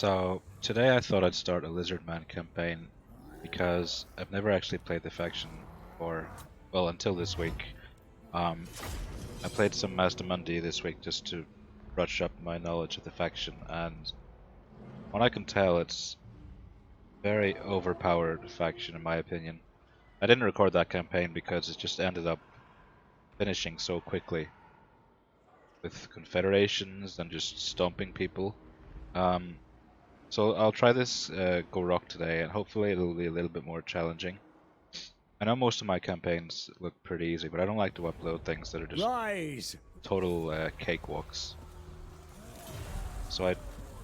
So today I thought I'd start a lizardman campaign because I've never actually played the faction before. Well, until this week. Um, I played some Mazdamundi this week just to brush up my knowledge of the faction, and what I can tell, it's a very overpowered faction in my opinion. I didn't record that campaign because it just ended up finishing so quickly with confederations and just stomping people. So I'll try this gor-rok today, and hopefully it'll be a little bit more challenging. I know most of my campaigns look pretty easy, but I don't like to upload things that are just total cakewalks. So I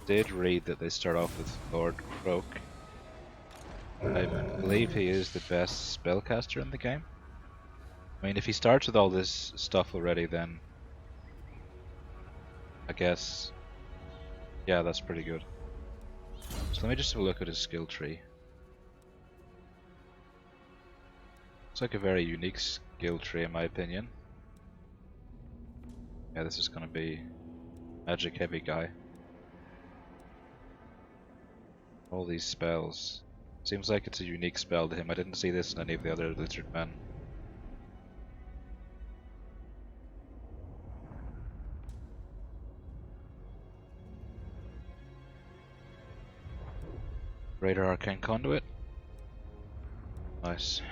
did read that they start off with gor-rok. I believe he is the best spellcaster in the game. I mean, if he starts with all this stuff already, then I guess, yeah, that's pretty good. So let me just have a look at his skill tree. It's like a very unique skill tree in my opinion. Yeah, this is gonna be magic heavy guy. All these spells. Seems like it's a unique spell to him. I didn't see this in any of the other lizardmen. Greater Arcane Conduit. Nice.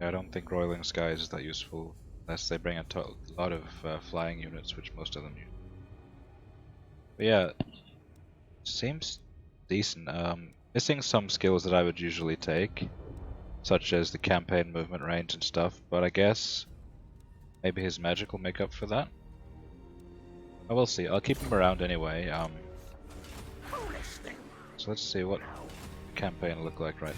I don't think Roiling Skies is that useful unless they bring a lot of flying units, which most of them use. But yeah, seems decent. Missing some skills that I would usually take, such as the campaign movement range and stuff, but I guess maybe his magic will make up for that. I will see. I'll keep him around anyway. So let's see what the campaign will look like right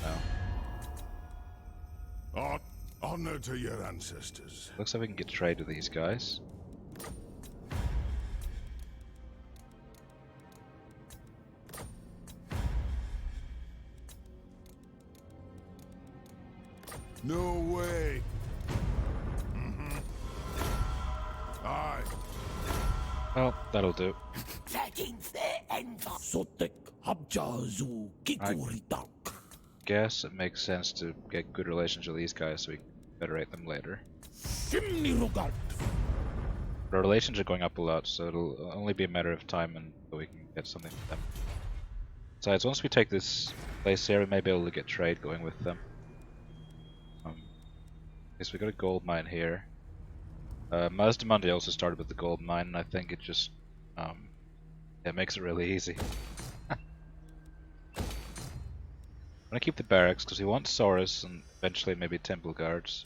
now. Honor to your ancestors. Looks like we can get trade with these guys. No way. Aye. Well, that'll do. Guess it makes sense to get good relations with these guys so we can federate them later. Our relations are going up a lot, so it'll only be a matter of time until we can get something with them. Besides, once we take this place here, we may be able to get trade going with them. Guess we got a gold mine here. Mazdamundi also started with the gold mine, and I think it just it makes it really easy. I'm gonna keep the barracks because we want Saurus and eventually maybe temple guards.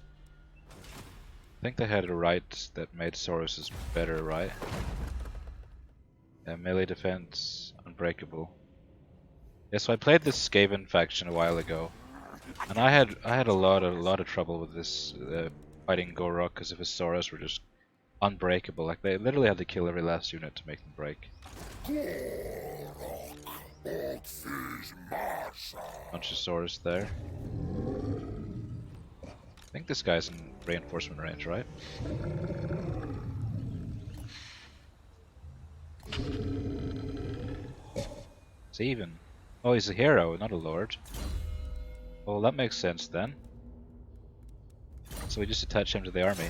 I think they had a right that made Saurus better, right? Yeah, melee defense, unbreakable. Yeah, so I played this Skaven faction a while ago, and I had a lot of trouble with this fighting gor-rok because if his Saurus were just unbreakable. Like they literally had to kill every last unit to make them break. Bunch of Saurus there. I think this guy's in reinforcement range, right? Is he even? Oh, he's a hero, not a lord. Well, that makes sense then. So we just attach him to the army.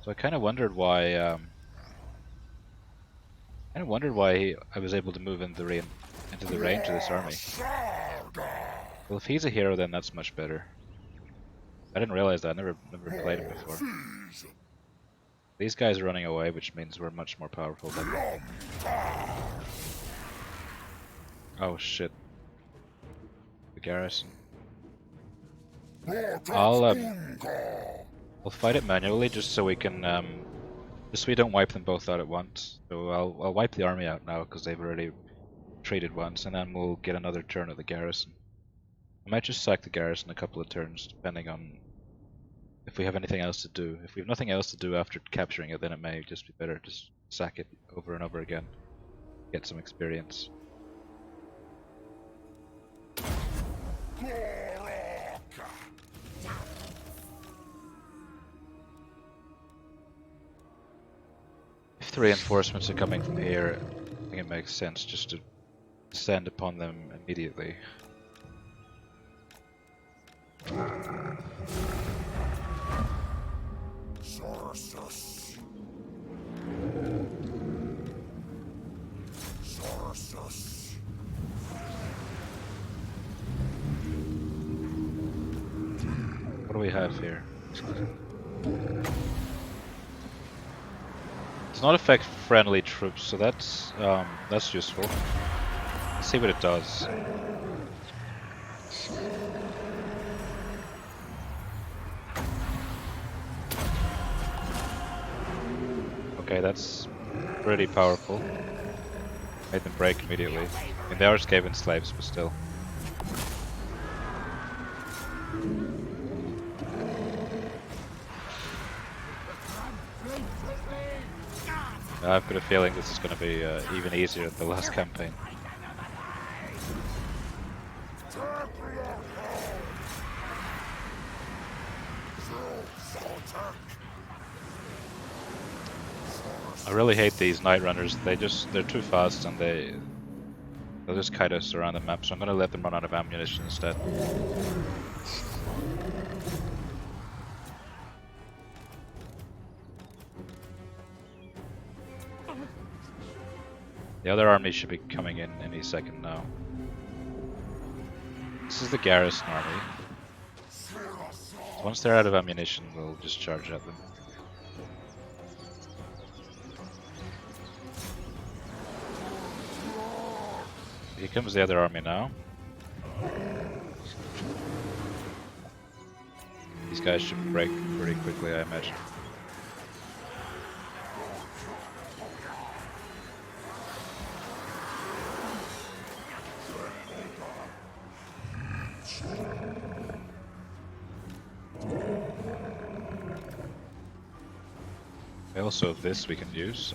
So I kind of wondered why. I was able to move into the range of this army. Well, if he's a hero, then that's much better. I didn't realize that. I never played him before. These guys are running away, which means we're much more powerful than them. Oh shit! The garrison. I'll fight it manually just so we can just so we don't wipe them both out at once. So I'll wipe the army out now because they've already retreated once, and then we'll get another turn at the garrison. I might just sack the garrison a couple of turns depending on if we have anything else to do. If we have nothing else to do after capturing it, then it may just be better to just sack it over and over again, get some experience. If the reinforcements are coming from here, I think it makes sense just to descend upon them immediately. Sorceress. Sorceress. What do we have here? Does not affect friendly troops, so that's useful. Let's see what it does. Okay, that's pretty powerful. Made them break immediately. I mean, they are Skaven slaves, but still. I've got a feeling this is going to be even easier than the last campaign. I really hate these night runners. They're too fast and they'll just kite us around the map. So I'm going to let them run out of ammunition instead. The other army should be coming in any second now. This is the garrison army. Once they're out of ammunition, we'll just charge at them. Here comes the other army now. These guys should break pretty quickly, I imagine. We also have this we can use.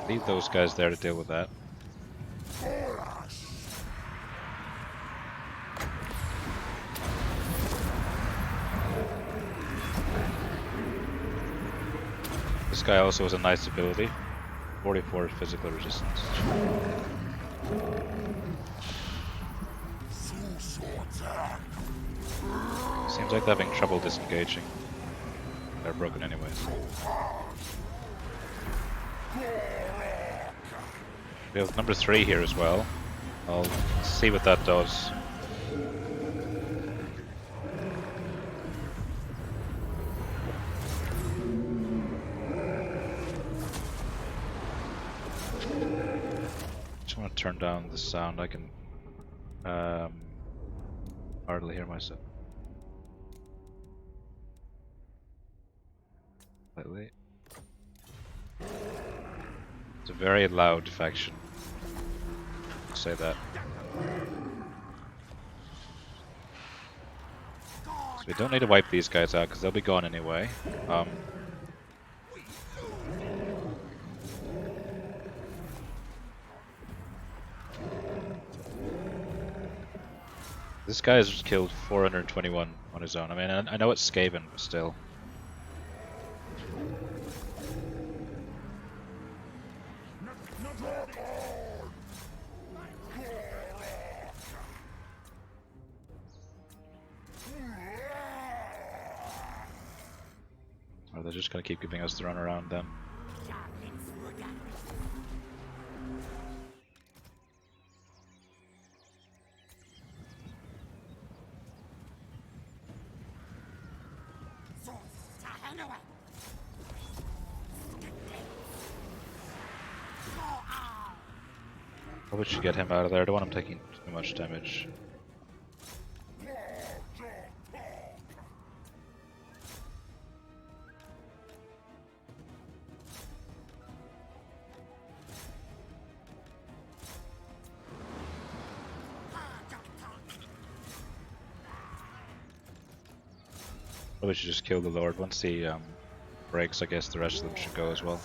Leave those guys there to deal with that. This guy also has a nice ability. 44 physical resistance. Seems like they're having trouble disengaging. They're broken anyways. We have number 3 here as well. I'll see what that does. Just want to turn down the sound. I can hardly hear myself. Slightly. It's a very loud faction. I'll say that. So we don't need to wipe these guys out because they'll be gone anyway. This guy has just killed 421 on his own. I mean, I know it's Skaven, but still. Or they're just gonna keep giving us the run around them. Probably should get him out of there. I don't want him taking too much damage. Probably should just kill the Lord. Once he breaks, I guess the rest of them should go as well.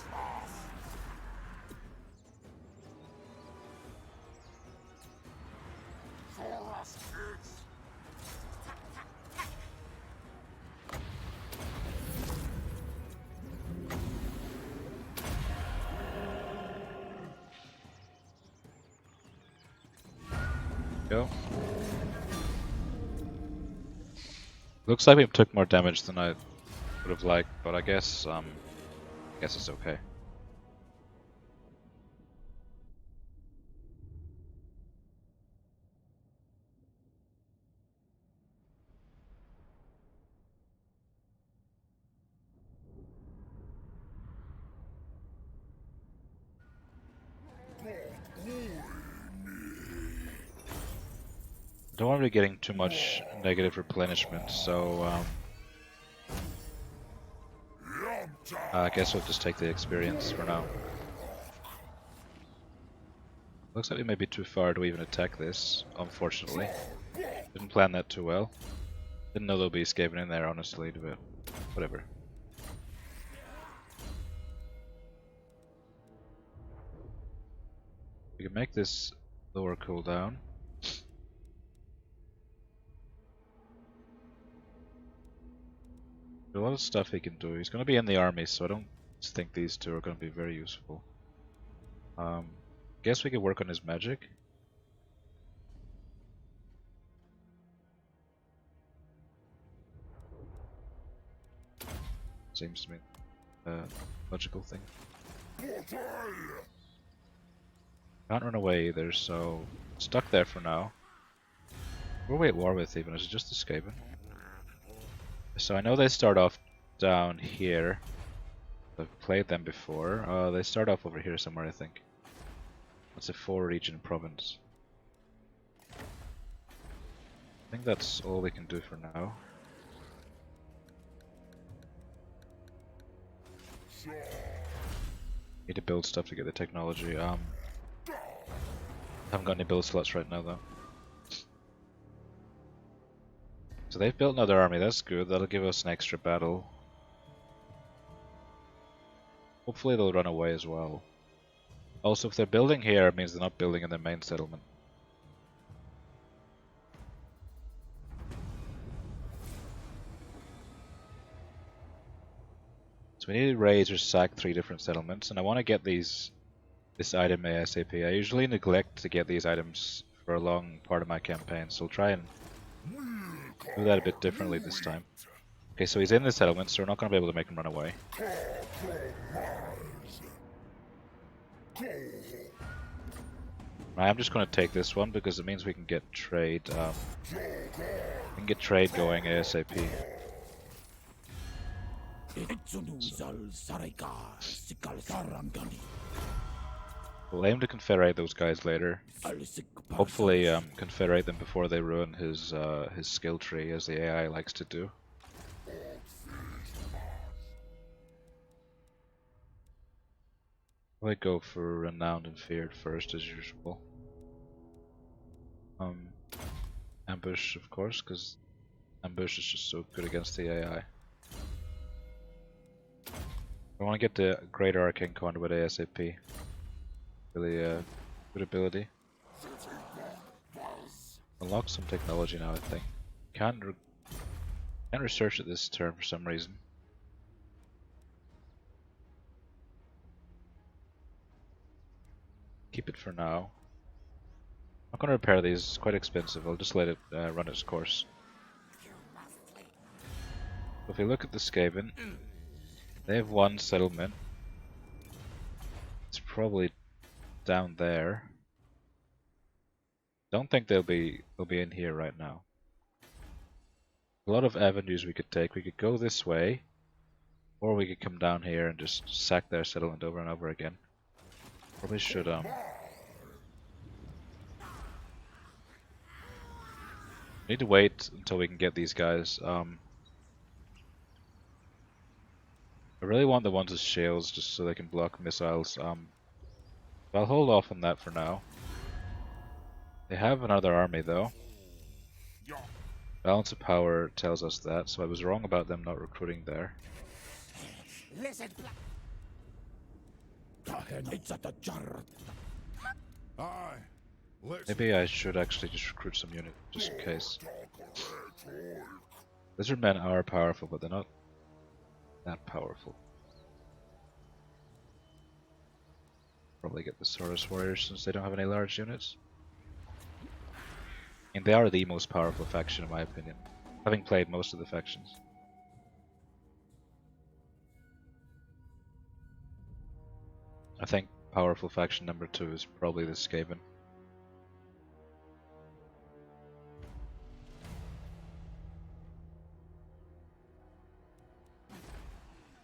Go. Looks like we took more damage than I would have liked, but I guess it's okay. Don't want to be getting too much negative replenishment, so I guess we'll just take the experience for now. Looks like we may be too far to even attack this, unfortunately. Didn't plan that too well. Didn't know they'll be escaping in there, honestly, but whatever. We can make this lower cooldown. A lot of stuff he can do. He's going to be in the army, so I don't think these two are going to be very useful. Guess we could work on his magic. Seems to me a logical thing. Can't run away either, so stuck there for now. Who are we at war with even? Is it just escaping? So I know they start off down here. I've played them before. They start off over here somewhere, I think. That's a 4-region province. I think that's all we can do for now. Need to build stuff to get the technology. Haven't got any build slots right now though. So they've built another army, that's good. That'll give us an extra battle. Hopefully they'll run away as well. Also, if they're building here, it means they're not building in their main settlement. So we need to raise or sack 3 different settlements, and I want to get this item ASAP. I usually neglect to get these items for a long part of my campaign, so I'll try and do that a bit differently this time. Okay, so he's in the settlement, so we're not going to be able to make him run away. I'm just going to take this one because it means we can get trade. We can get trade going ASAP. We'll aim to confederate those guys later. Hopefully, confederate them before they ruin his skill tree, as the AI likes to do. I go for renowned and feared first, as usual. Ambush, of course, because ambush is just so good against the AI. I want to get the Greater Arcane Conduit ASAP. Really good ability. Unlock some technology now, I think. Can't research it this turn for some reason. Keep it for now. I'm not going to repair these, it's quite expensive. I'll just let it run its course. If we look at the Skaven, they have 1 settlement. It's probably down there. Don't think they'll be in here right now. A lot of avenues we could take. We could go this way, or we could come down here and just sack their settlement over and over again. Probably should need to wait until we can get these guys. I really want the ones with shields just so they can block missiles. I'll hold off on that for now. They have another army though. Balance of power tells us that, so I was wrong about them not recruiting there. Maybe I should actually just recruit some units, just in case. Lizardmen are powerful, but they're not that powerful. Probably get the Saurus warriors since they don't have any large units. And they are the most powerful faction in my opinion, having played most of the factions. I think powerful faction number 2 is probably the Skaven.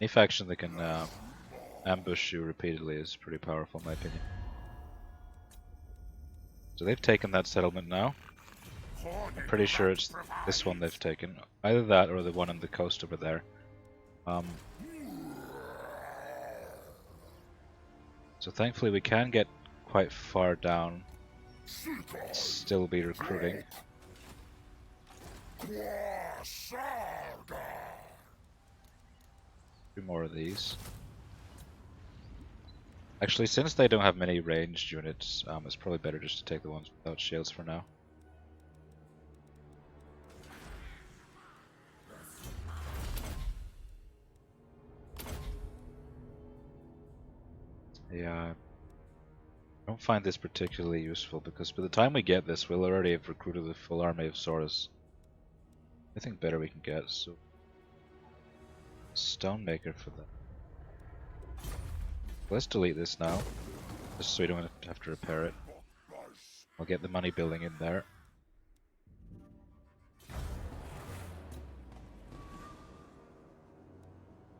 Any faction that can ambush you repeatedly is pretty powerful in my opinion. So they've taken that settlement now. I'm pretty sure it's this one they've taken. Either that or the one on the coast over there. So thankfully we can get quite far down. Still be recruiting. Two more of these. Actually, since they don't have many ranged units, it's probably better just to take the ones without shields for now. Yeah, I don't find this particularly useful because by the time we get this, we'll already have recruited the full army of Saurus. I think better we can get, so Stonemaker for that. Let's delete this now, just so we don't have to repair it. I'll get the money building in there.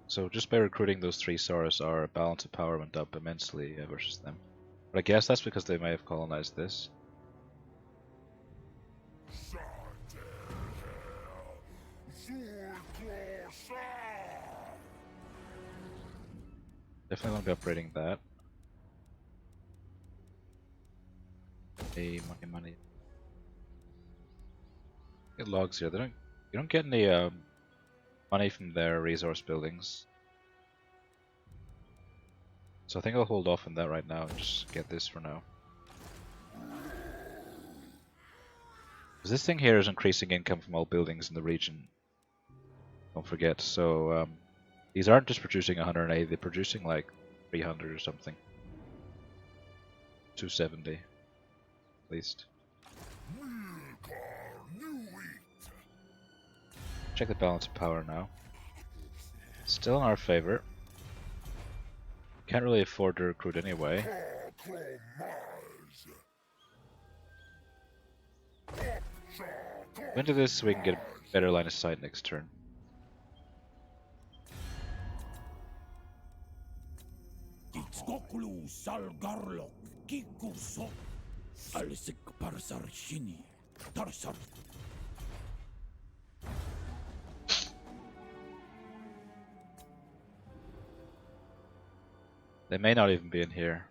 So just by recruiting those 3 Saurus, our balance of power went up immensely versus them. But I guess that's because they may have colonized this. Definitely want to be upgrading that. Hey, money. Get logs here. You don't get any money from their resource buildings. So I think I'll hold off on that right now and just get this for now. Because this thing here is increasing income from all buildings in the region. Don't forget. So these aren't just producing 180, they're producing like 300 or something. 270 at least. Check the balance of power now. Still in our favor. Can't really afford to recruit anyway. Go into this so we can get a better line of sight next turn. They may not even be in here.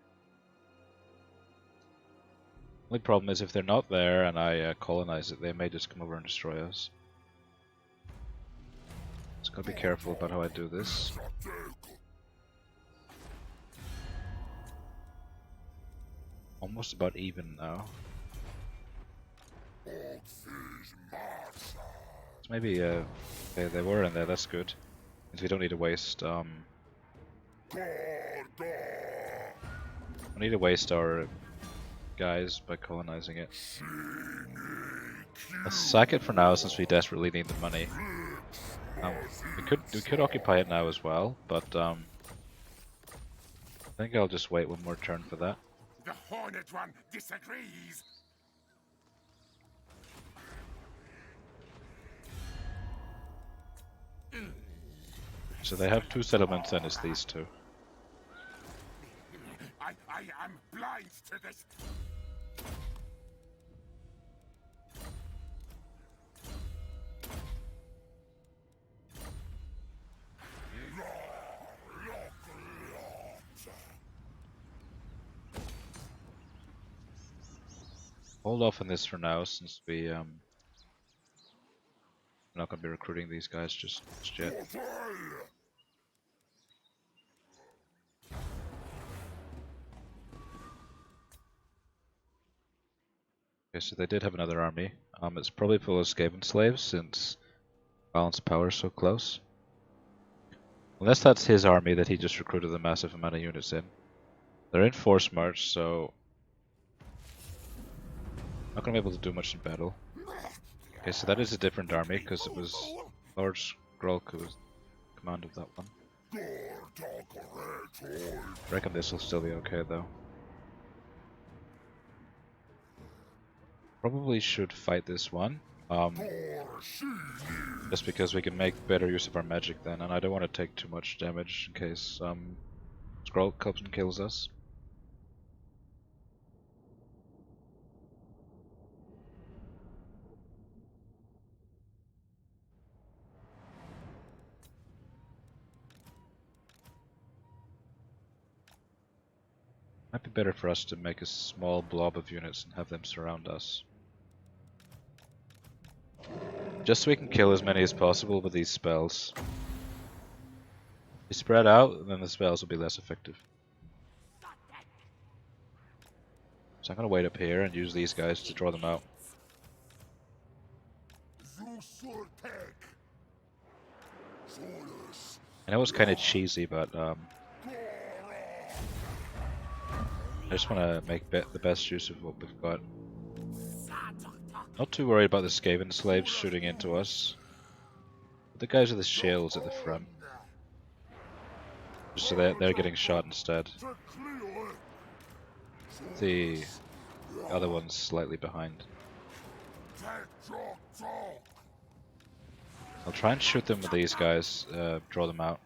Only problem is if they're not there and I colonize it, they may just come over and destroy us. Just gotta be careful about how I do this. Almost about even now. So maybe they were in there, that's good. Means we don't need to waste we need to waste our guys by colonizing it. Let's sack it for now since we desperately need the money. We could occupy it now as well, but I think I'll just wait one more turn for that. The Hornet One disagrees. So they have 2 settlements and it's these 2. I am blind to this. Hold off on this for now since we're not going to be recruiting these guys just yet. Okay, so they did have another army. It's probably full of Skaven slaves since balance of power is so close. Unless that's his army that he just recruited a massive amount of units in. They're in force march, so not going to be able to do much in battle. Okay, so that is a different army because it was Lord Grolk who was in command of that one. I reckon this will still be okay though. Probably should fight this one. Just because we can make better use of our magic then, and I don't want to take too much damage in case Skrull comes and kills us. Might be better for us to make a small blob of units and have them surround us. Just so we can kill as many as possible with these spells. If we spread out, then the spells will be less effective. So I'm going to wait up here and use these guys to draw them out. I know it's kind of cheesy, but I just want to make the best use of what we've got. Not too worried about the Skaven slaves shooting into us. But the guys with the shields at the front. Just so they're getting shot instead. The other one's slightly behind. I'll try and shoot them with these guys, draw them out.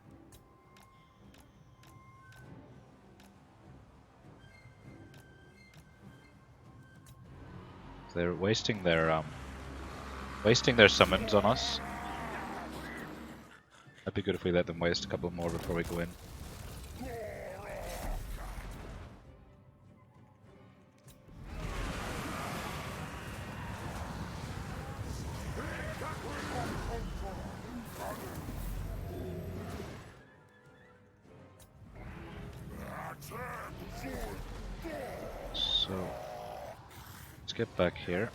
They're wasting their summons on us. That'd be good if we let them waste a couple more before we go in. So let's get back here.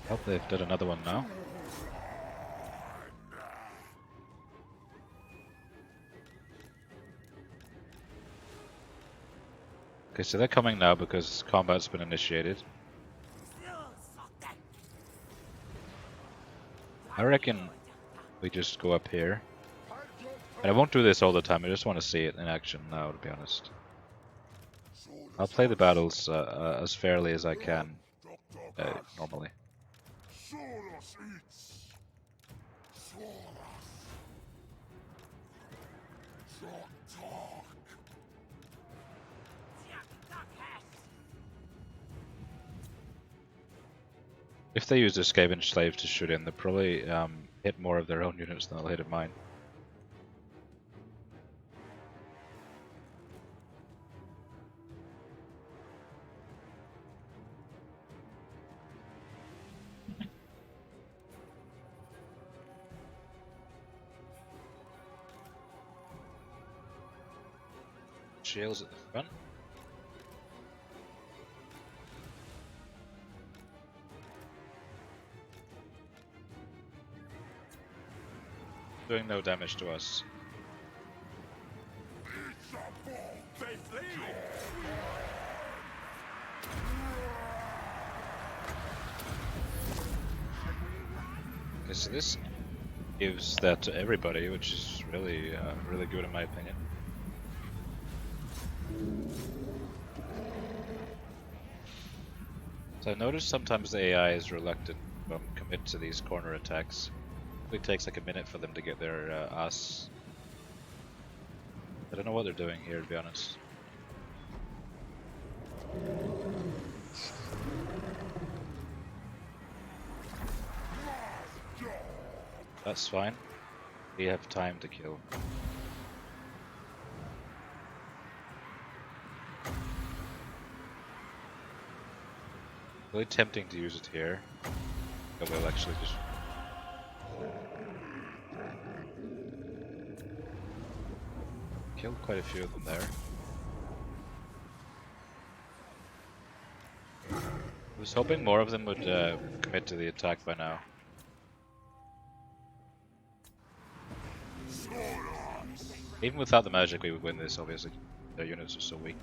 Hope they've done another one now. Okay, so they're coming now because combat's been initiated. I reckon we just go up here. And I won't do this all the time, I just want to see it in action now, to be honest. I'll play the battles as fairly as I can, normally. If they use their Skaven slaves to shoot in, they'll probably hit more of their own units than they'll hit at mine. Shields at the front. Doing no damage to us. Okay, so this gives that to everybody, which is really, really good in my opinion. So I've noticed sometimes the AI is reluctant to commit to these corner attacks. It takes like a minute for them to get their ass. I don't know what they're doing here, to be honest. That's fine. We have time to kill. Really tempting to use it here, but we'll actually just killed quite a few of them there. I was hoping more of them would commit to the attack by now. Even without the magic we would win this, obviously. Their units are so weak.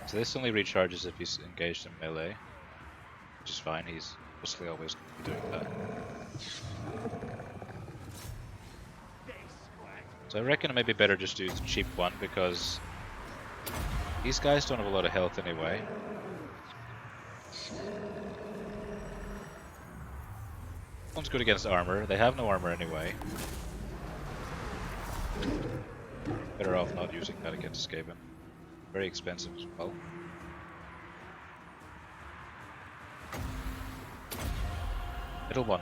So this only recharges if he's engaged in melee, which is fine, he's mostly always going to be doing that. So I reckon it may be better just to use the cheap one, because these guys don't have a lot of health anyway. One's good against armor, they have no armor anyway. Better off not using that against Skaven. Very expensive as well. Middle one.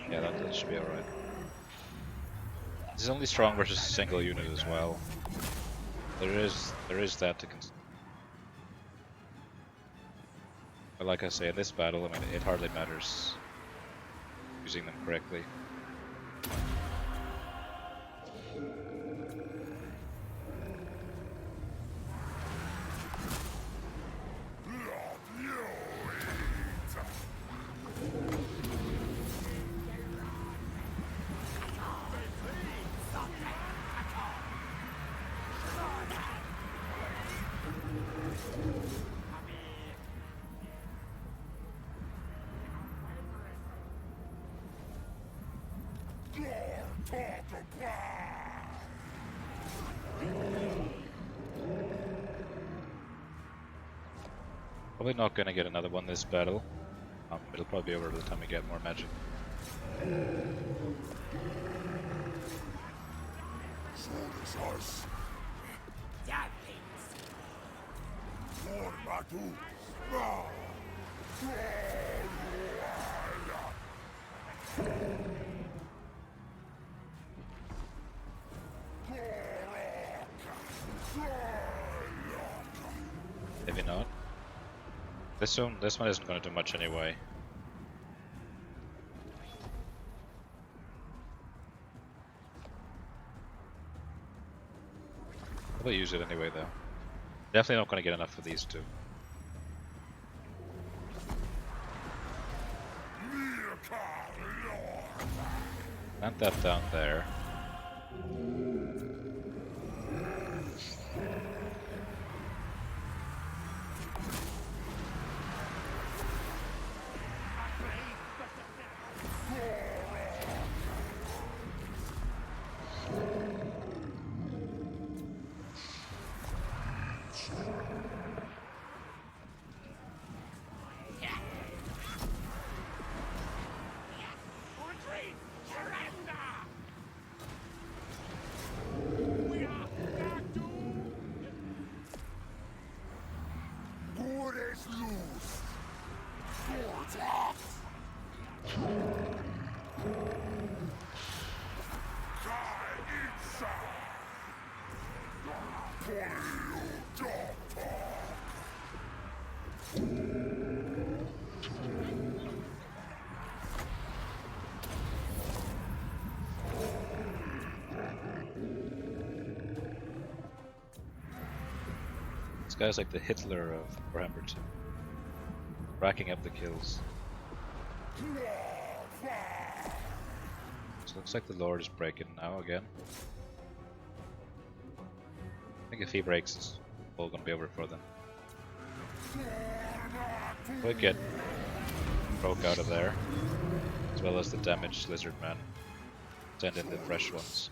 Yeah, that should be alright. This is only strong versus a single unit as well. There is that to consider. But like I say, in this battle, I mean, it hardly matters using them correctly. Probably not going to get another one this battle. It'll probably be over by the time we get more magic. Maybe not. This one isn't going to do much anyway. Probably use it anyway though. Definitely not going to get enough for these two. Plant that down there. This guy's like the Hitler of Warhammer 2. Racking up the kills. So looks like the Lord is breaking now again. I think if he breaks, it's all gonna be over for them. We'll get broke out of there, as well as the damaged lizardmen. Send in the fresh ones.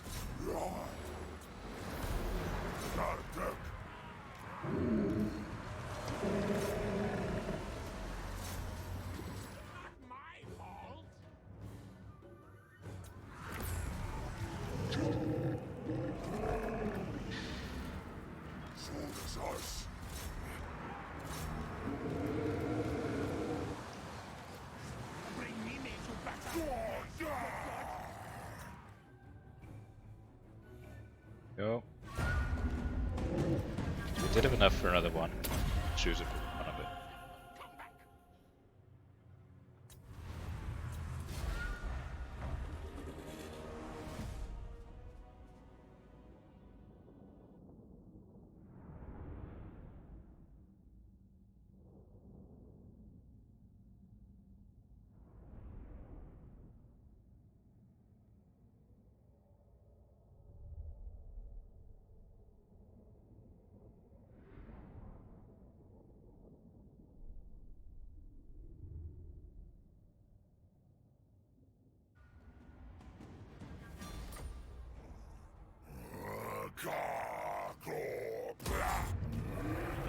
Go. We did have enough for another one. Choose if we want of it.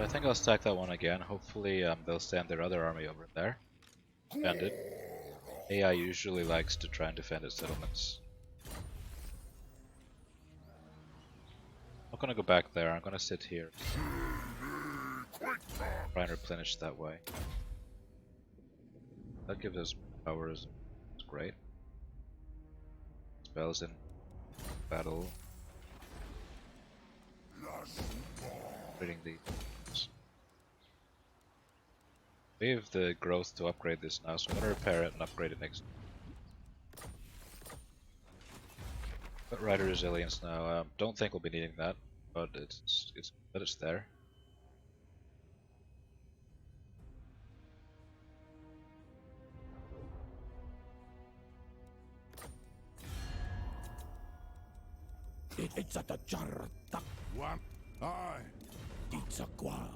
I think I'll stack that one again. Hopefully they'll send their other army over there. Defend it. AI usually likes to try and defend its settlements. I'm not gonna go back there, I'm gonna sit here. Try and replenish that way. That gives us powers. It's great. Spells in battle. Reading these. We have the growth to upgrade this now, so I'm gonna repair it and upgrade it next. But rider resilience now. Don't think we'll be needing that, but it's there.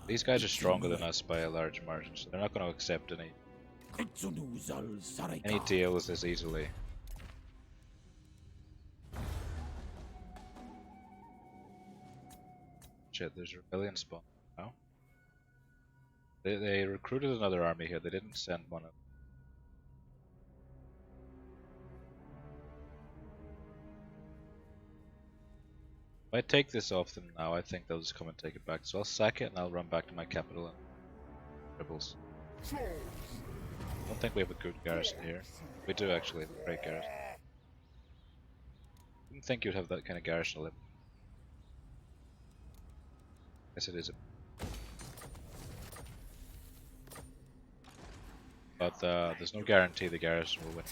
These guys are stronger than us by a large margin, so they're not going to accept any deals as easily. Shit, there's a rebellion spawn now. They recruited another army here, they didn't send one up. If I take this off them now, I think they'll just come and take it back. So I'll sack it and I'll run back to my capital and rebels. I don't think we have a good garrison here. We do actually have a great garrison. Didn't think you'd have that kind of garrison limit. Guess it is but there's no guarantee the garrison will win.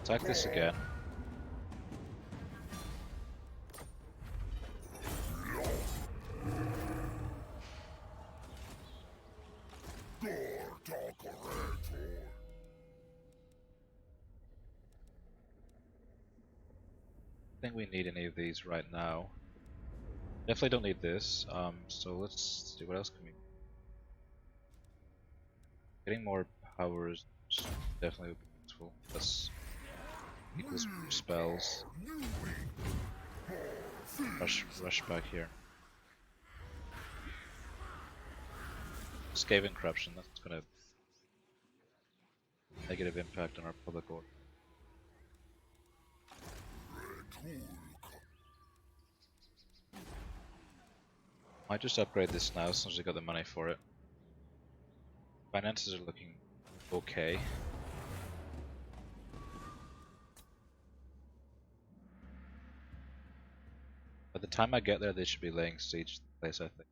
Attack this again. I don't think we need any of these right now. Definitely don't need this. So let's see what else can we. Getting more powers definitely would be useful. Plus equals spells. Rush back here. Skaven corruption. That's gonna negative impact on our public order. Might just upgrade this now as soon as we got the money for it. Finances are looking okay. By the time I get there, they should be laying siege to the place, I think.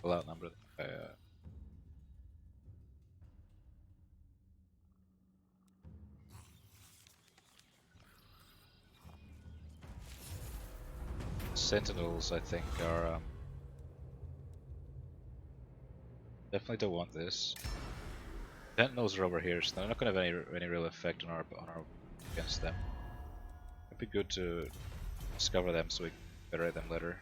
We'll outnumber them. Sentinels, I think, are definitely don't want this. Sentinels are over here, so they're not going to have any real effect on our against them. It'd be good to discover them so we can liberate them later.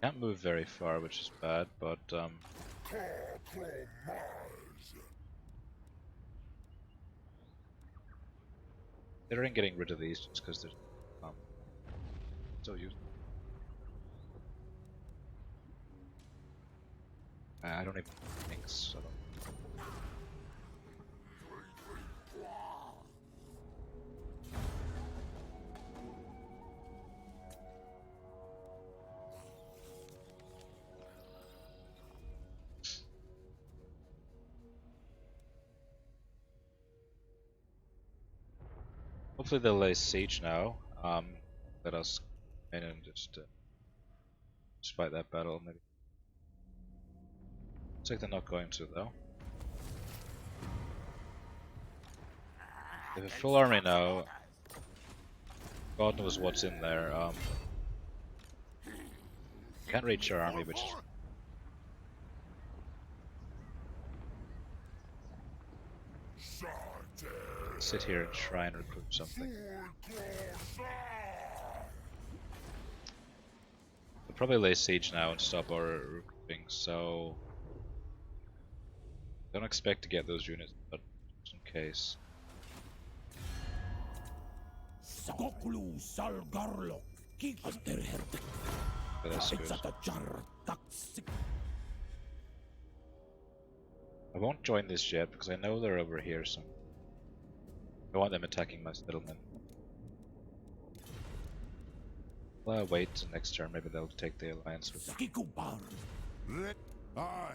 Can't move very far, which is bad, but they're getting rid of these just because they're so useful. I don't even think so. Hopefully they'll lay siege now. Let us in and just fight that battle maybe. Looks like they're not going to though. They have a full army now. God knows what's in there. Can't reach our army, which is sit here and try and recruit something. We'll probably lay siege now and stop our recruiting, so Don't expect to get those units, but just in case. Okay, that's good. I won't join this yet because I know they're over here, so I want them attacking my settlement. Well, wait till next turn, maybe they'll take the alliance with me. Aye.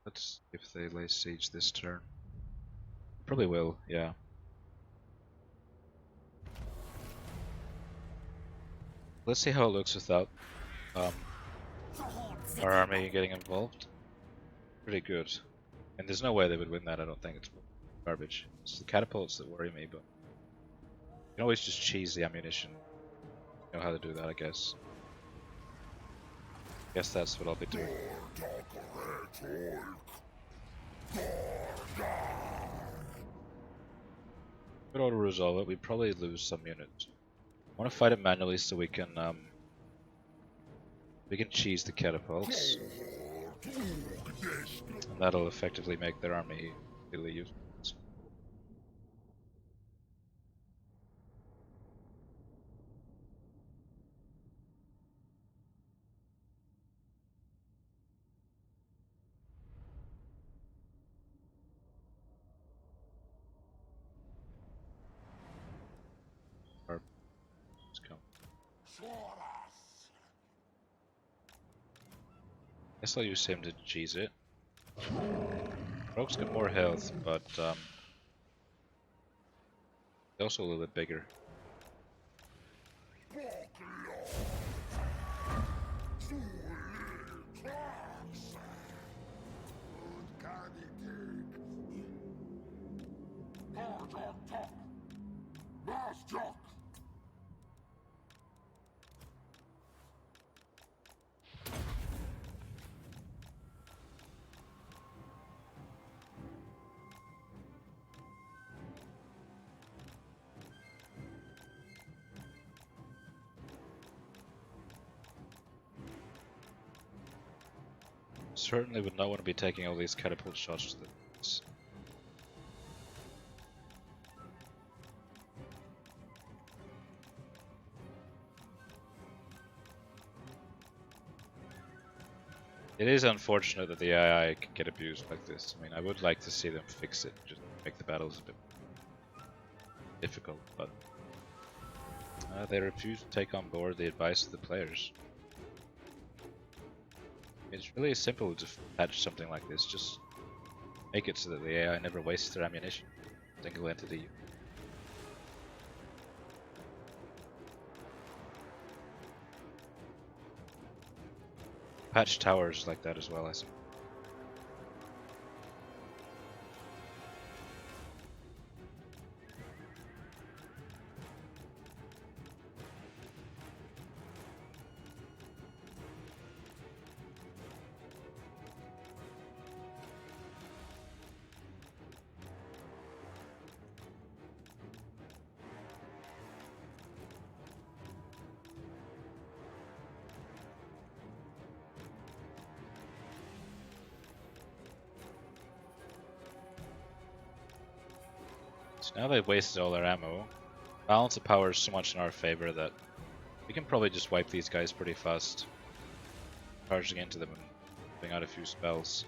Let's see if they lay siege this turn. Probably will, yeah. Let's see how it looks without our army getting involved. Pretty good. And there's no way they would win that, I don't think. It's garbage. It's the catapults that worry me, but you can always just cheese the ammunition. You know how to do that, I guess. Guess that's what I'll be doing. Could auto resolve it. We'd probably lose some units. I want to fight it manually so we can cheese the catapults, and that'll effectively make their army really useless. Guess I'll use him to cheese it. Rogue's got more health, but they're also a little bit bigger. Certainly would not want to be taking all these catapult shots to the face. It is unfortunate that the AI can get abused like this. I mean, I would like to see them fix it, just make the battles a bit difficult, but they refuse to take on board the advice of the players. It's really simple to patch something like this, just make it so that the AI never wastes their ammunition. Single entity. Patch towers like that as well, I suppose. So now they've wasted all their ammo. Balance of power is so much in our favor that we can probably just wipe these guys pretty fast. Charging into them and putting out a few spells.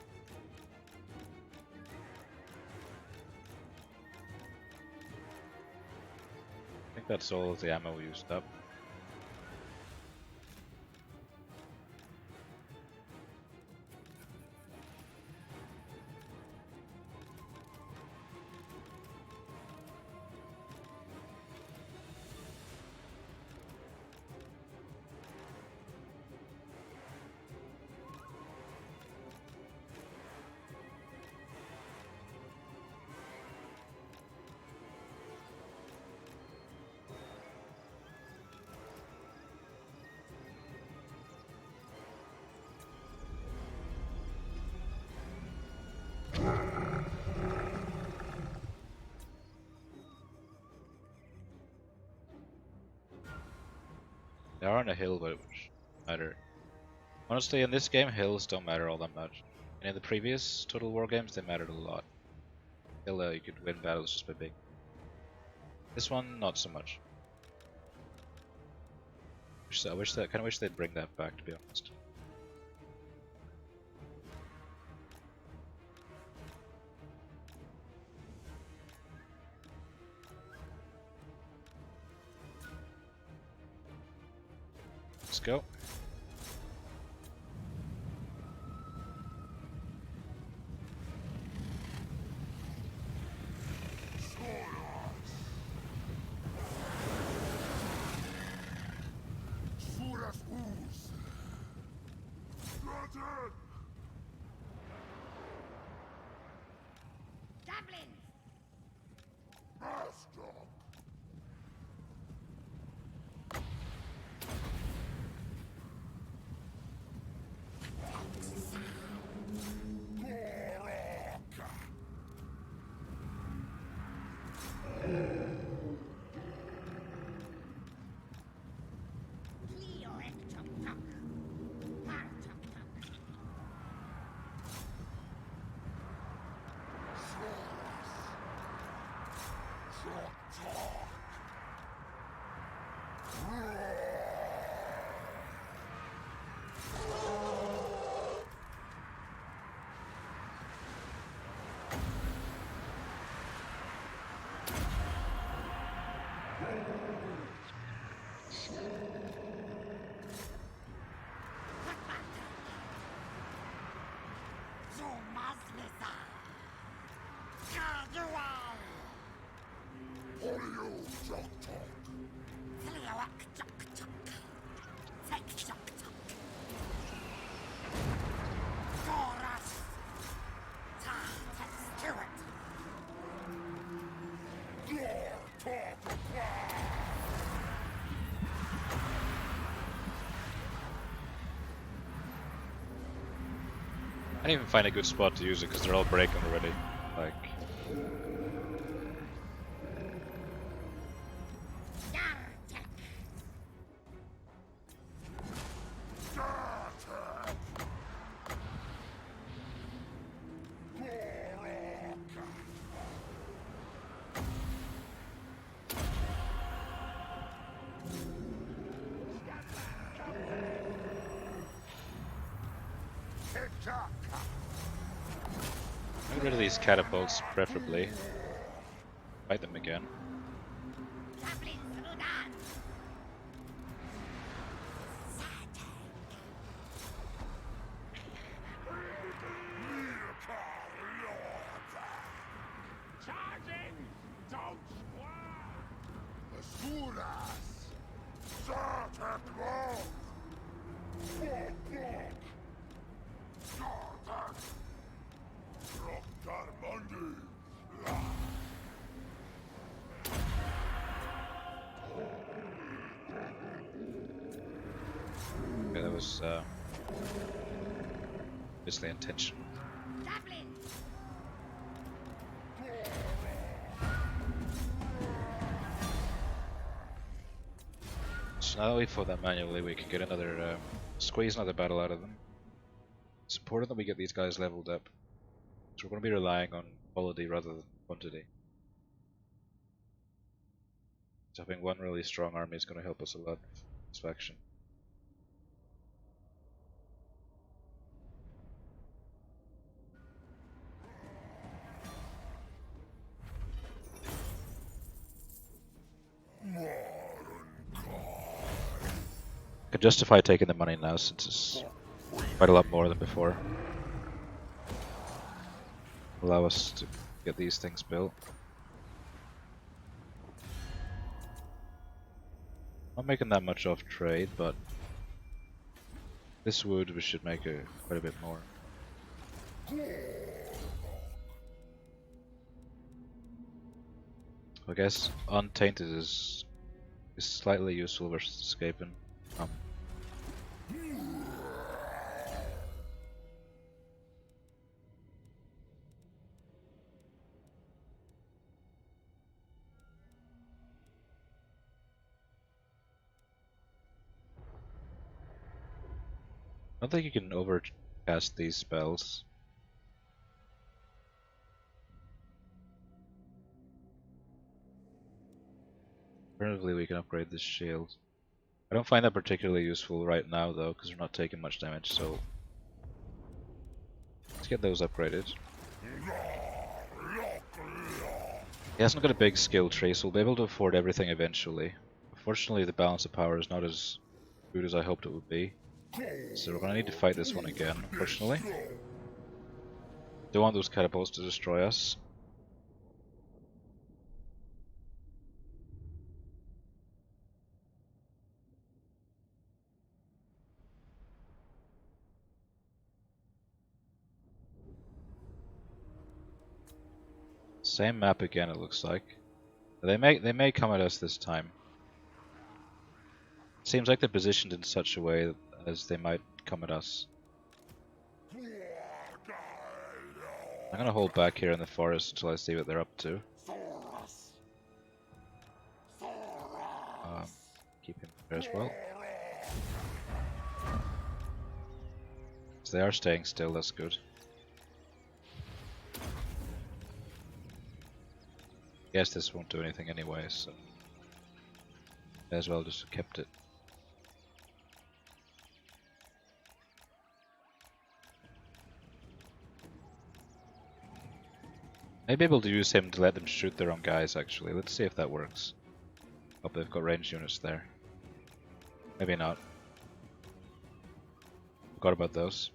I think that's all of the ammo used up. They are on a hill, but it shouldn't matter. Honestly, in this game, hills don't matter all that much. And in the previous Total War games, they mattered a lot. Hill, you could win battles just by being. This one, not so much. I kind of wish they'd bring that back, to be honest. Let's go. I didn't even find a good spot to use it because they're all breaking already. Like, get rid of these catapults, preferably. Fight them again. Okay, that was obviously intentional. So now that we fought that manually, we can get another squeeze another battle out of them. It's important that we get these guys leveled up, so we're going to be relying on quality rather than quantity. So having one really strong army is going to help us a lot for this faction. I can justify taking the money now since it's quite a lot more than before. Allow us to get these things built. Not making that much off trade, but this wood we should make quite a bit more. I guess Untainted is slightly useful versus Escaping. I don't think you can overcast these spells. Alternatively, we can upgrade this shield. I don't find that particularly useful right now though, because we're not taking much damage, so let's get those upgraded. He hasn't got a big skill tree, so we'll be able to afford everything eventually. Unfortunately, the balance of power is not as good as I hoped it would be. So we're going to need to fight this one again, unfortunately. Don't want those catapults to destroy us. Same map again, it looks like. They may come at us this time. Seems like they're positioned in such a way as they might come at us. I'm gonna hold back here in the forest until I see what they're up to. Keep him there as well. So they are staying still, that's good. Guess this won't do anything anyway, so may as well just have kept it. Maybe able to use him to let them shoot their own guys actually. Let's see if that works. Hope they've got ranged units there. Maybe not. Forgot about those.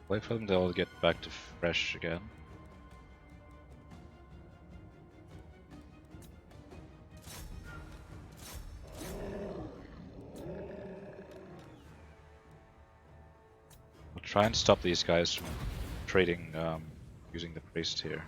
Wait for them to all get back to fresh again. We'll try and stop these guys from trading using the priest here.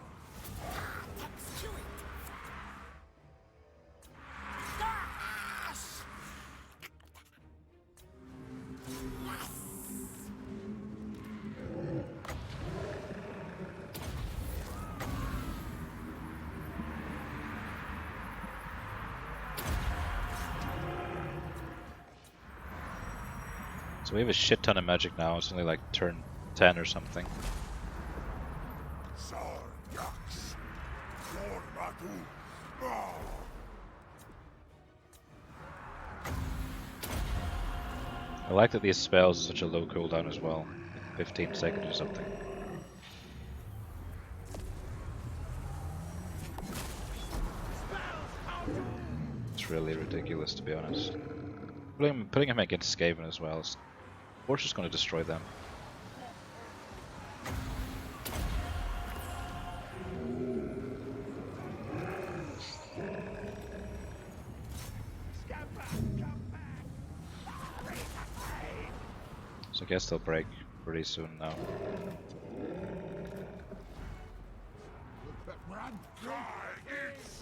So we have a shit ton of magic now, it's only like turn 10 or something. I like that these spells are such a low cooldown as well, 15 seconds or something. It's really ridiculous to be honest. Putting him against Skaven as well, we're just going to destroy them. So I guess they'll break pretty soon now.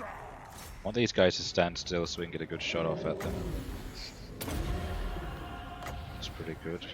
I want these guys to stand still so we can get a good shot off at them. That's pretty good.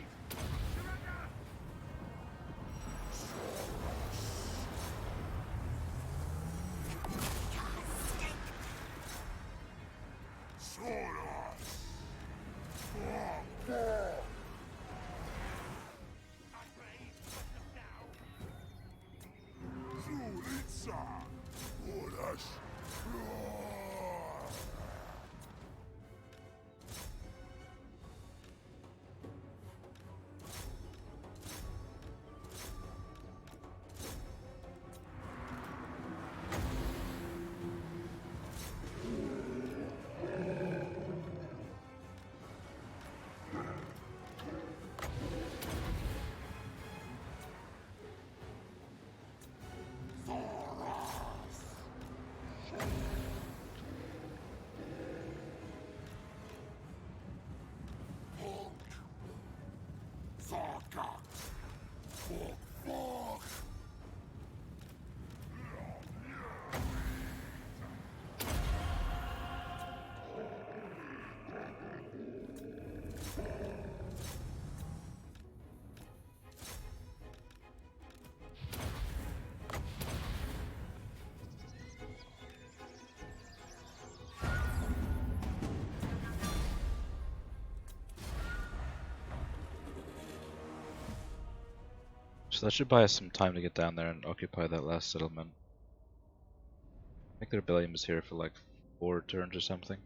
So that should buy us some time to get down there and occupy that last settlement. I think their rebellion was here for like 4 turns or something.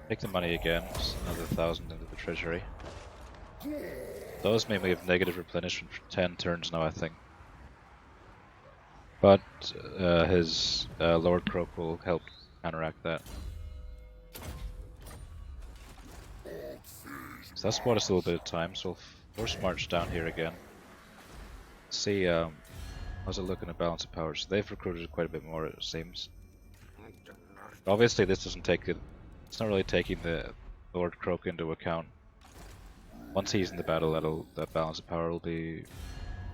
Take the money again, just another 1,000 into the treasury. Those mean we have negative replenishment for 10 turns now, I think. But his Lord Croak will help counteract that. So that's bought us a little bit of time, so we'll force march down here again. See how's it looking at balance of power. So they've recruited quite a bit more, it seems. Obviously this doesn't take it, it's not really taking the Lord Croak into account. Once he's in the battle, that balance of power will be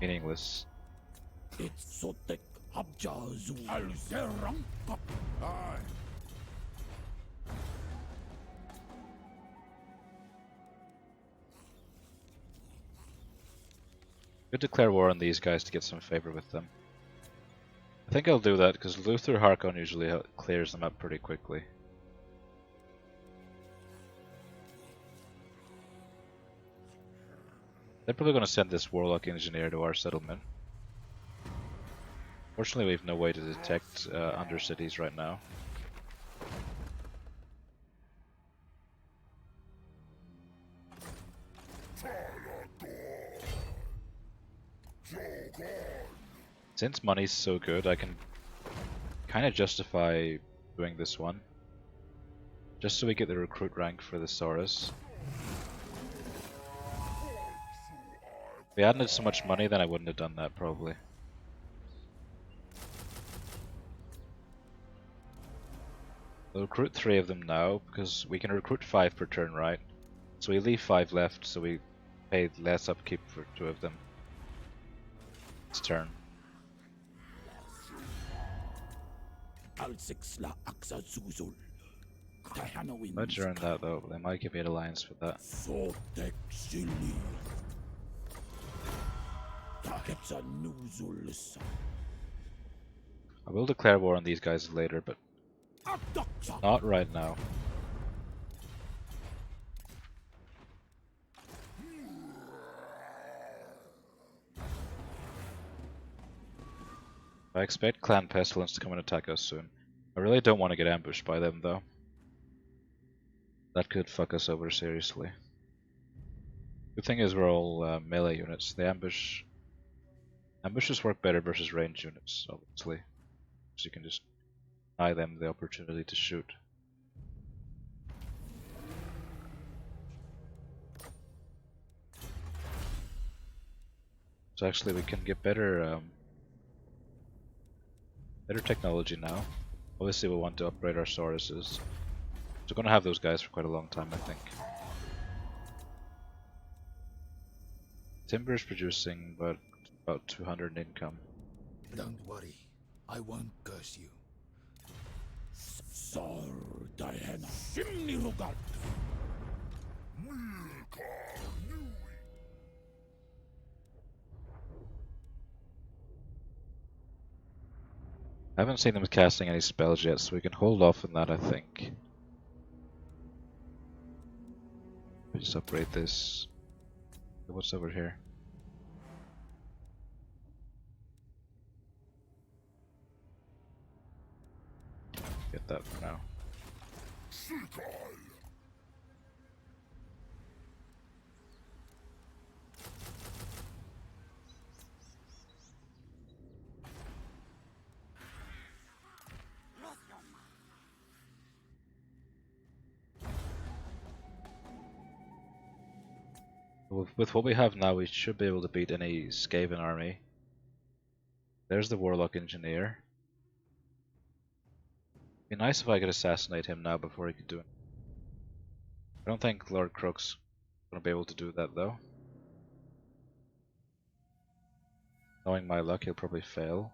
meaningless. Could declare war on these guys to get some favor with them. I think I'll do that because Luther Harkon usually clears them up pretty quickly. They're probably going to send this Warlock Engineer to our settlement. Fortunately, we have no way to detect undercities right now. Since money's so good, I can kind of justify doing this one. Just so we get the recruit rank for the Saurus. If we hadn't had so much money, then I wouldn't have done that probably. We'll recruit 3 of them now, because we can recruit 5 per turn, right? So we leave 5 left, so we pay less upkeep for 2 of them. It's turn. Let's earn that though, they might give me an alliance for that. I will declare war on these guys later, but not right now. I expect Clan Pestilence to come and attack us soon. I really don't want to get ambushed by them though. That could fuck us over seriously. Good thing is we're all melee units. The ambushes work better versus ranged units, obviously. So you can just deny them the opportunity to shoot. So actually we can get better better technology now. Obviously we'll want to upgrade our Sauruses. So we're going to have those guys for quite a long time, I think. Timber is producing about 200 in income. Don't worry, I won't curse you. I haven't seen them casting any spells yet, so we can hold off on that, I think. We just upgrade this. What's over here? Get that for now. With what we have now, we should be able to beat any Skaven army. There's the Warlock Engineer. Be nice if I could assassinate him now before he could do it. I don't think Lord Crook's gonna be able to do that though. Knowing my luck, he'll probably fail.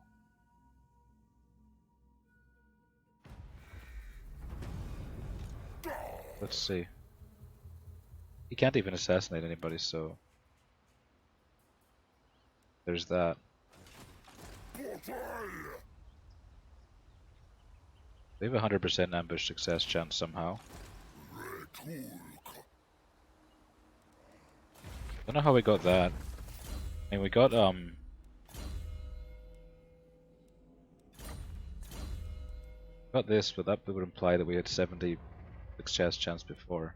Let's see. He can't even assassinate anybody, so there's that. We have a 100% ambush success chance somehow. Don't know how we got that. I mean, we got this, but that would imply that we had 70 success chance before.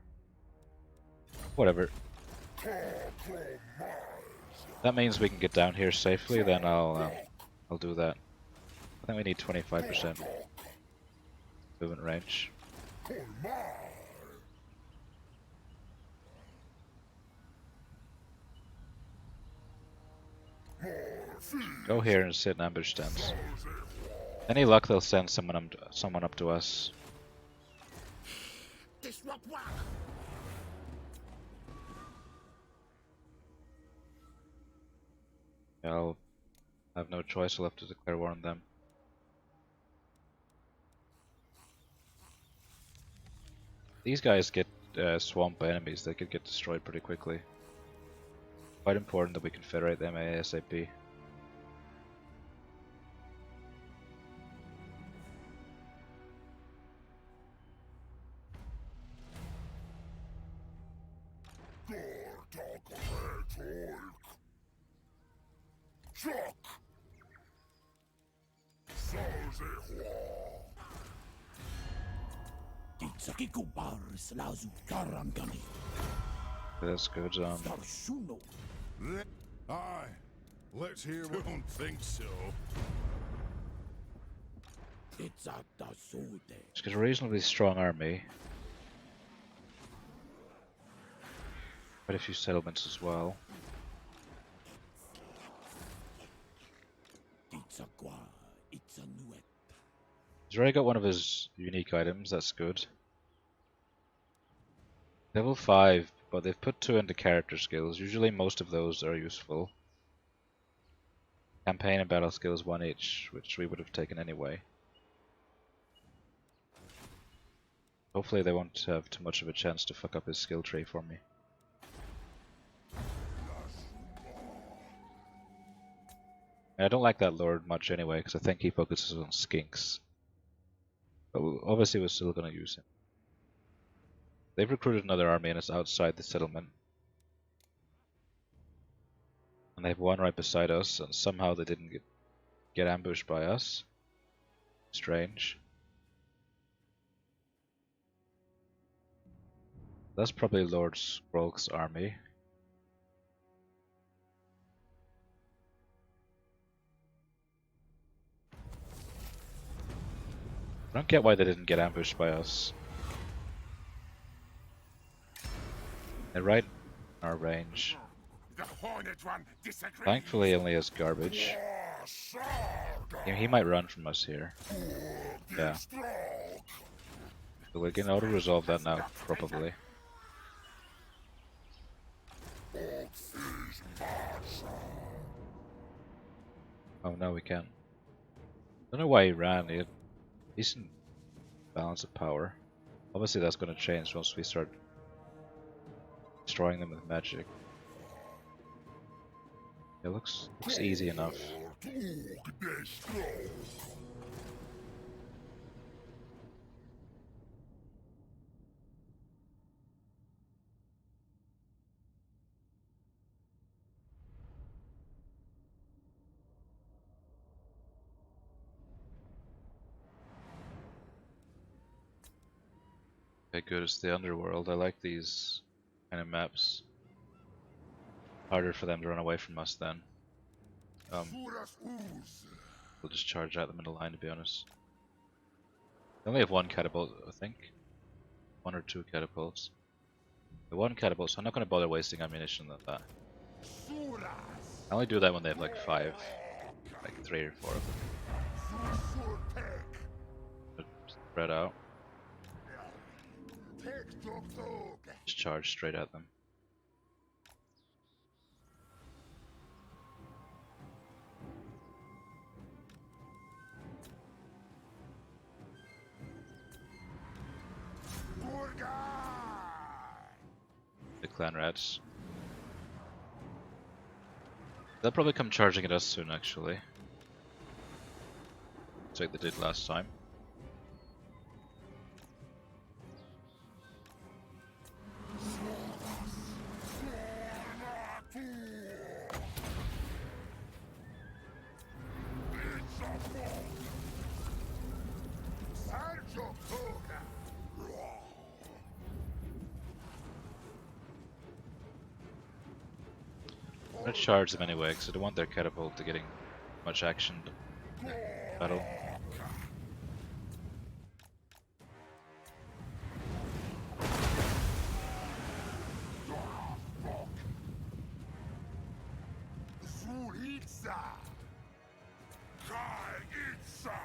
Whatever. That means we can get down here safely. Then I'll do that. I think we need 25% movement range. Go here and sit in ambush stance. Any luck, they'll send someone up to us. Yeah, I'll have no choice. I'll have to declare war on them. These guys get swamped by enemies. They could get destroyed pretty quickly. Quite important that we confederate them ASAP. That's good. Aye. Let's hear what... Don't think so. It's got a reasonably strong army. Quite a few settlements as well. He's already got one of his unique items, that's good. Level 5, but they've put 2 into character skills. Usually most of those are useful. Campaign and battle skills 1 each, which we would have taken anyway. Hopefully they won't have too much of a chance to fuck up his skill tree for me. And I don't like that lord much anyway, because I think he focuses on skinks. But obviously we're still going to use him. They've recruited another army and it's outside the settlement. And they have one right beside us, and somehow they didn't get ambushed by us. Strange. That's probably Lord Skrolk's army. I don't get why they didn't get ambushed by us. They're right in our range. The horned one disagrees. Thankfully, he only has garbage. He might run from us here. Yeah. So we can auto-resolve that now, probably. Oh no, we can't. Don't know why he ran. He had decent balance of power. Obviously that's going to change once we start destroying them with magic. It looks easy enough. Okay, good. It's the underworld. I like these kind of maps. Harder for them to run away from us then. We'll just charge out them in a line, to be honest. They only have 1 catapult, I think. 1 or 2 catapults. The 1 catapult, so I'm not going to bother wasting ammunition on that. I only do that when they have like 5. Like 3 or 4 of them. But spread out. Just charge straight at them. The clan rats. They'll probably come charging at us soon, actually. Just like they did last time. I'm gonna charge them anyway, because I don't want their catapult to getting much action in the battle. Itza! Kai Itza!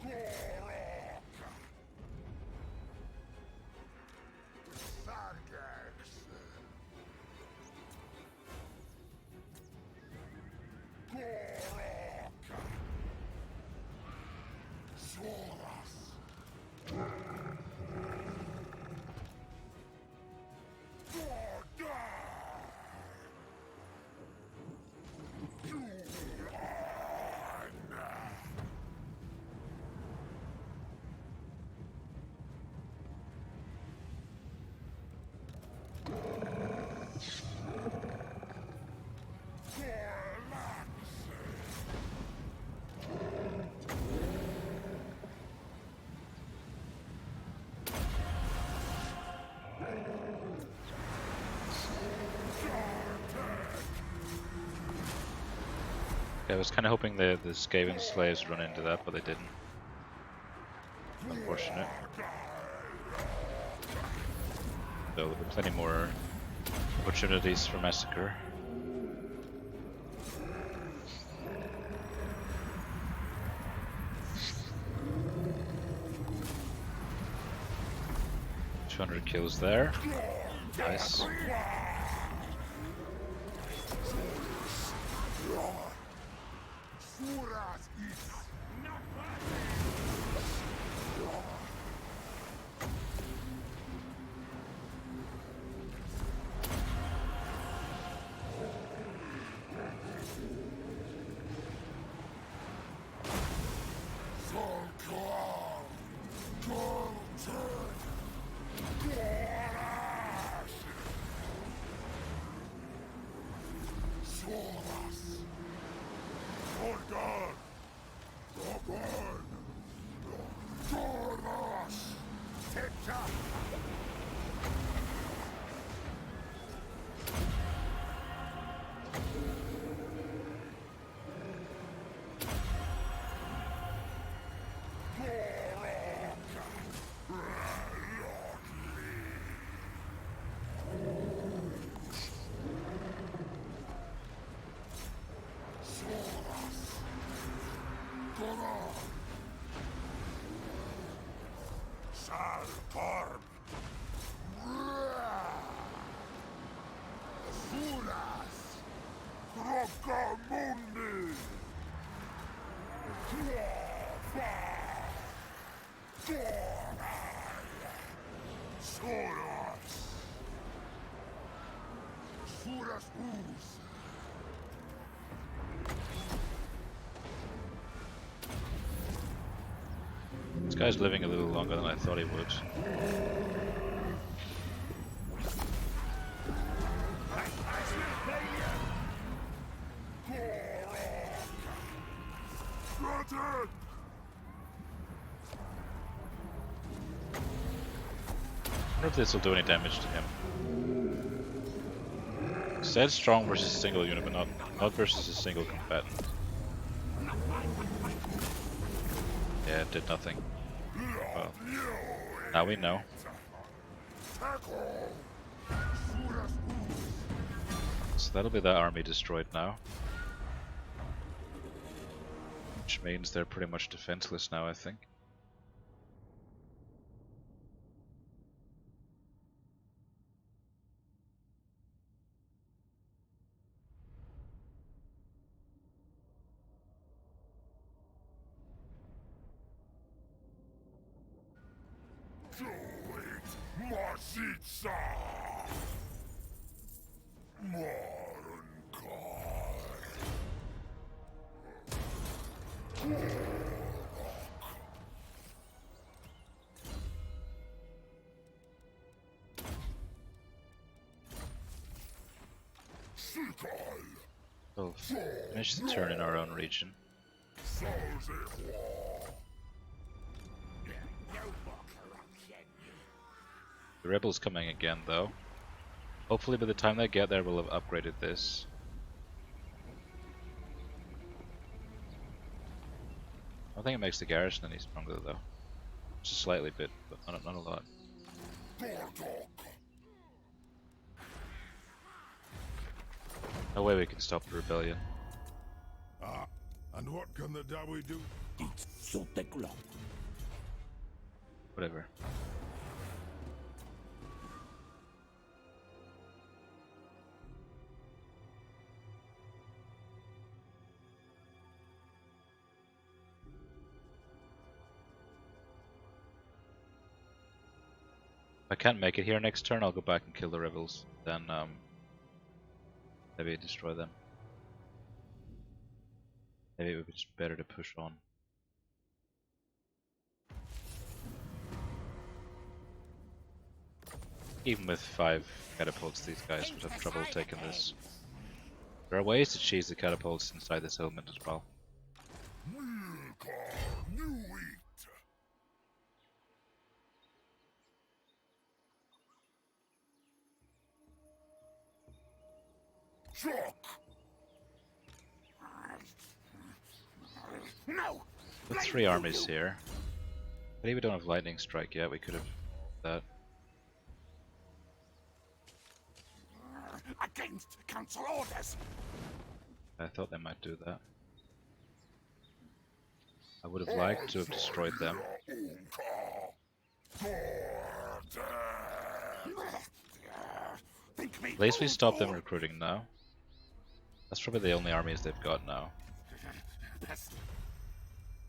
Gor-rok! Sargex! Gor-rok! Soras! Yeah, I was kind of hoping the Skaven slaves run into that, but they didn't. Unfortunate. Though there'll be plenty more opportunities for massacre. $200 kills there. Nice. Suras is Solklar, Golden, Gorash, Soras, Organ, Goban, Gorash, Teta. Salparb. Suras. Rocamundi. Soras. Suras us. This guy's living a little longer than I thought he would. Granted. I wonder if this will do any damage to him. It said strong versus a single unit, but not versus a single combatant. Yeah, it did nothing. Well, now we know. So that'll be that army destroyed now. Which means they're pretty much defenseless now, I think. Do it, Masitsa! Modern God. We'll finish the turn in our own region. The rebels coming again though. Hopefully by the time they get there we'll have upgraded this. I don't think it makes the garrison any stronger though. Just slightly bit, but not a lot. No way we can stop the rebellion. Ah, and what can the Dawi do? Whatever. If I can't make it here next turn, I'll go back and kill the rebels. Then maybe destroy them. Maybe it would be just better to push on. Even with 5 catapults, these guys would have trouble taking this. There are ways to cheese the catapults inside this element as well. No! With 3 armies here. Maybe we don't have lightning strike yet, we could have that. Against council orders! I thought they might do that. I would have liked to have destroyed them. At least we stopped them recruiting now. That's probably the only armies they've got now.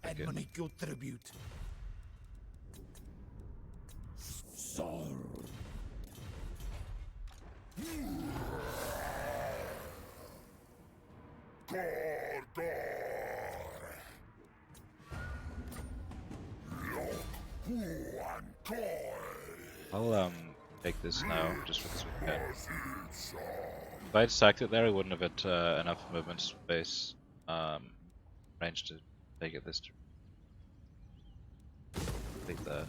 And money good tribute. Sorrow. I'll take this now, just because we can. If I had sacked it there, we wouldn't have had enough movement space range to take it this turn. Take that.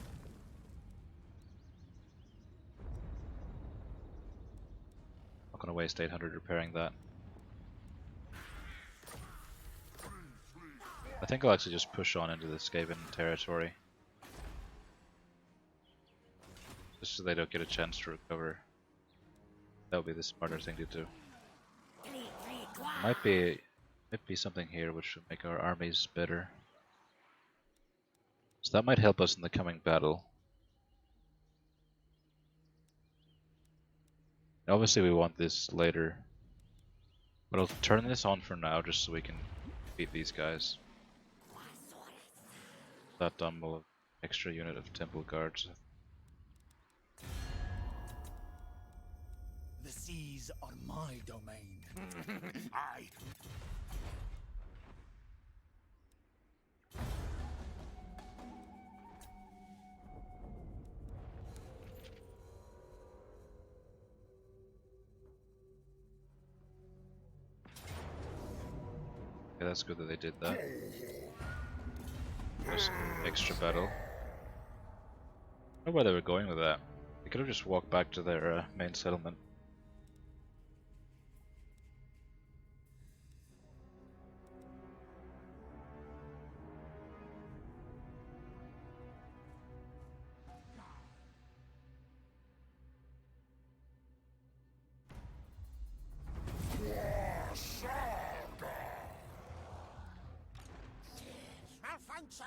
Not gonna waste 800 repairing that. I think I'll actually just push on into the Skaven territory. Just so they don't get a chance to recover. That would be the smarter thing to do. Might be something here which would make our armies better. So that might help us in the coming battle. Obviously we want this later. But I'll turn this on for now just so we can beat these guys. That done will have an extra unit of temple guards. The seas are my domain. Aye. Okay, that's good that they did that. There's some extra battle. I don't know where they were going with that. They could have just walked back to their main settlement. Malfunction!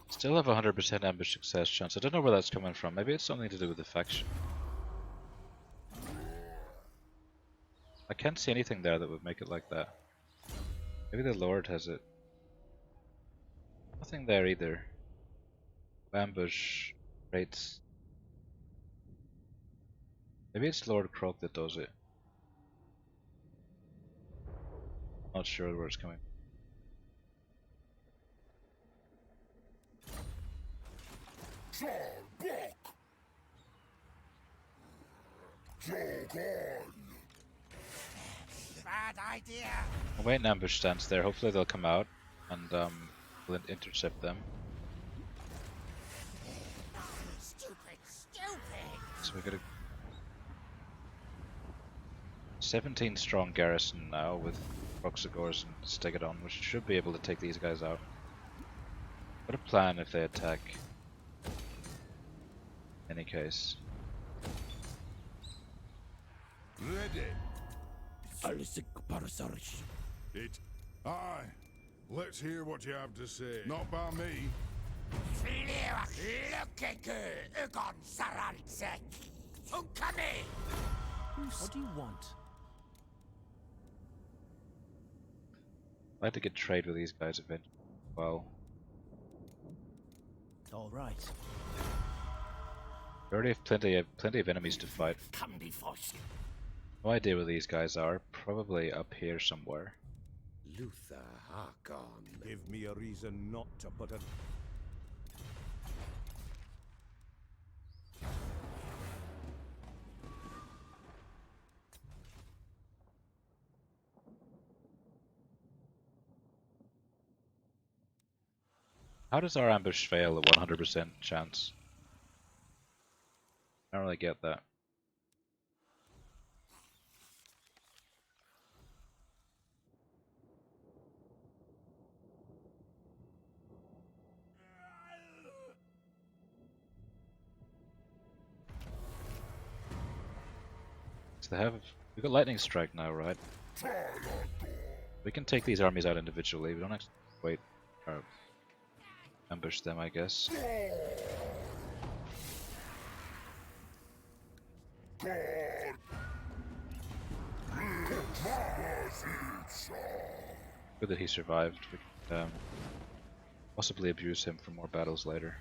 Still have 100% ambush success chance. I don't know where that's coming from. Maybe it's something to do with the faction. I can't see anything there that would make it like that. Maybe the Lord has it. Nothing there either. Ambush rates. Maybe it's Lord Croak that does it. Not sure where it's coming. Bad idea. I'll wait an ambush stance there. Hopefully they'll come out and we'll intercept them. Stupid, stupid. So we got a 17 strong garrison now with Proxagors and Stegodon, which should be able to take these guys out. What a plan if they attack. In any case. Ready. It. Aye. Let's hear what you have to say. Not by me. What do you want? I'd like to get trade with these guys eventually. Well, All right. we already have plenty of enemies to fight. Come before you. No idea where these guys are. Probably up here somewhere. Luther Harkon. Give me a reason not to put a... How does our ambush fail at 100% chance? I don't really get that. So we've got lightning strike now, right? We can take these armies out individually. We don't have to wait or ambush them, I guess. Good that he survived. We can possibly abuse him for more battles later.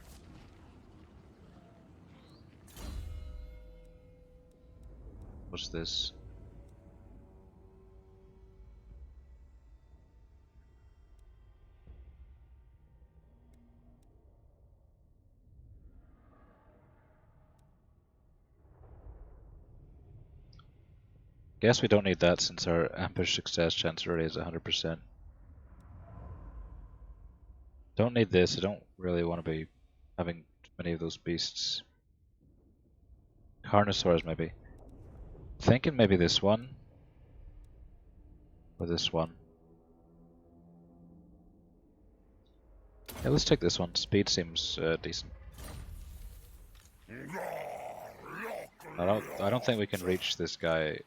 What's this? Guess we don't need that since our ambush success chance already is 100%. Don't need this. I don't really want to be having too many of those beasts. Carnosaurs maybe. Thinking maybe this one. Or this one. Yeah, let's take this one. Speed seems decent. I don't think we can reach this guy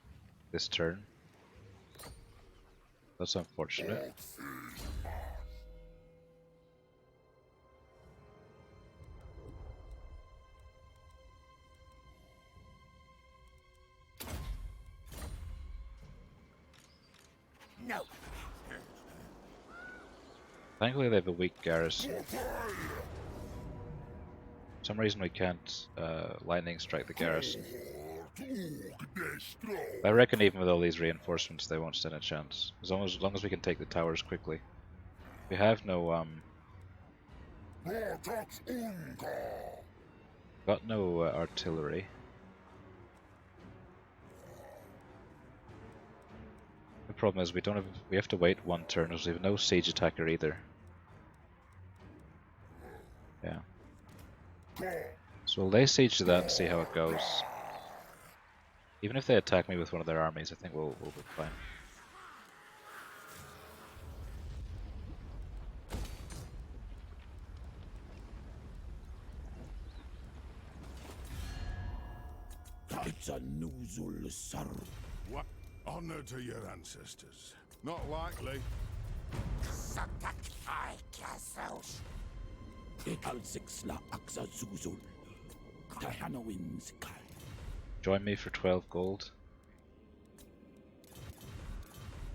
this turn. That's unfortunate. No. Thankfully they have a weak garrison. For some reason we can't lightning strike the garrison. I reckon even with all these reinforcements they won't stand a chance. As long as we can take the towers quickly. We have no got no artillery. The problem is we have to wait one turn because we have no siege attacker either. Yeah. So we'll lay siege to that and see how it goes. Even if they attack me with one of their armies, I think we'll be fine. What honor to your ancestors. Not likely. Sakak I castles. Ekal sixla aksa zuzul. Tahanowins kai. Join me for 12 gold.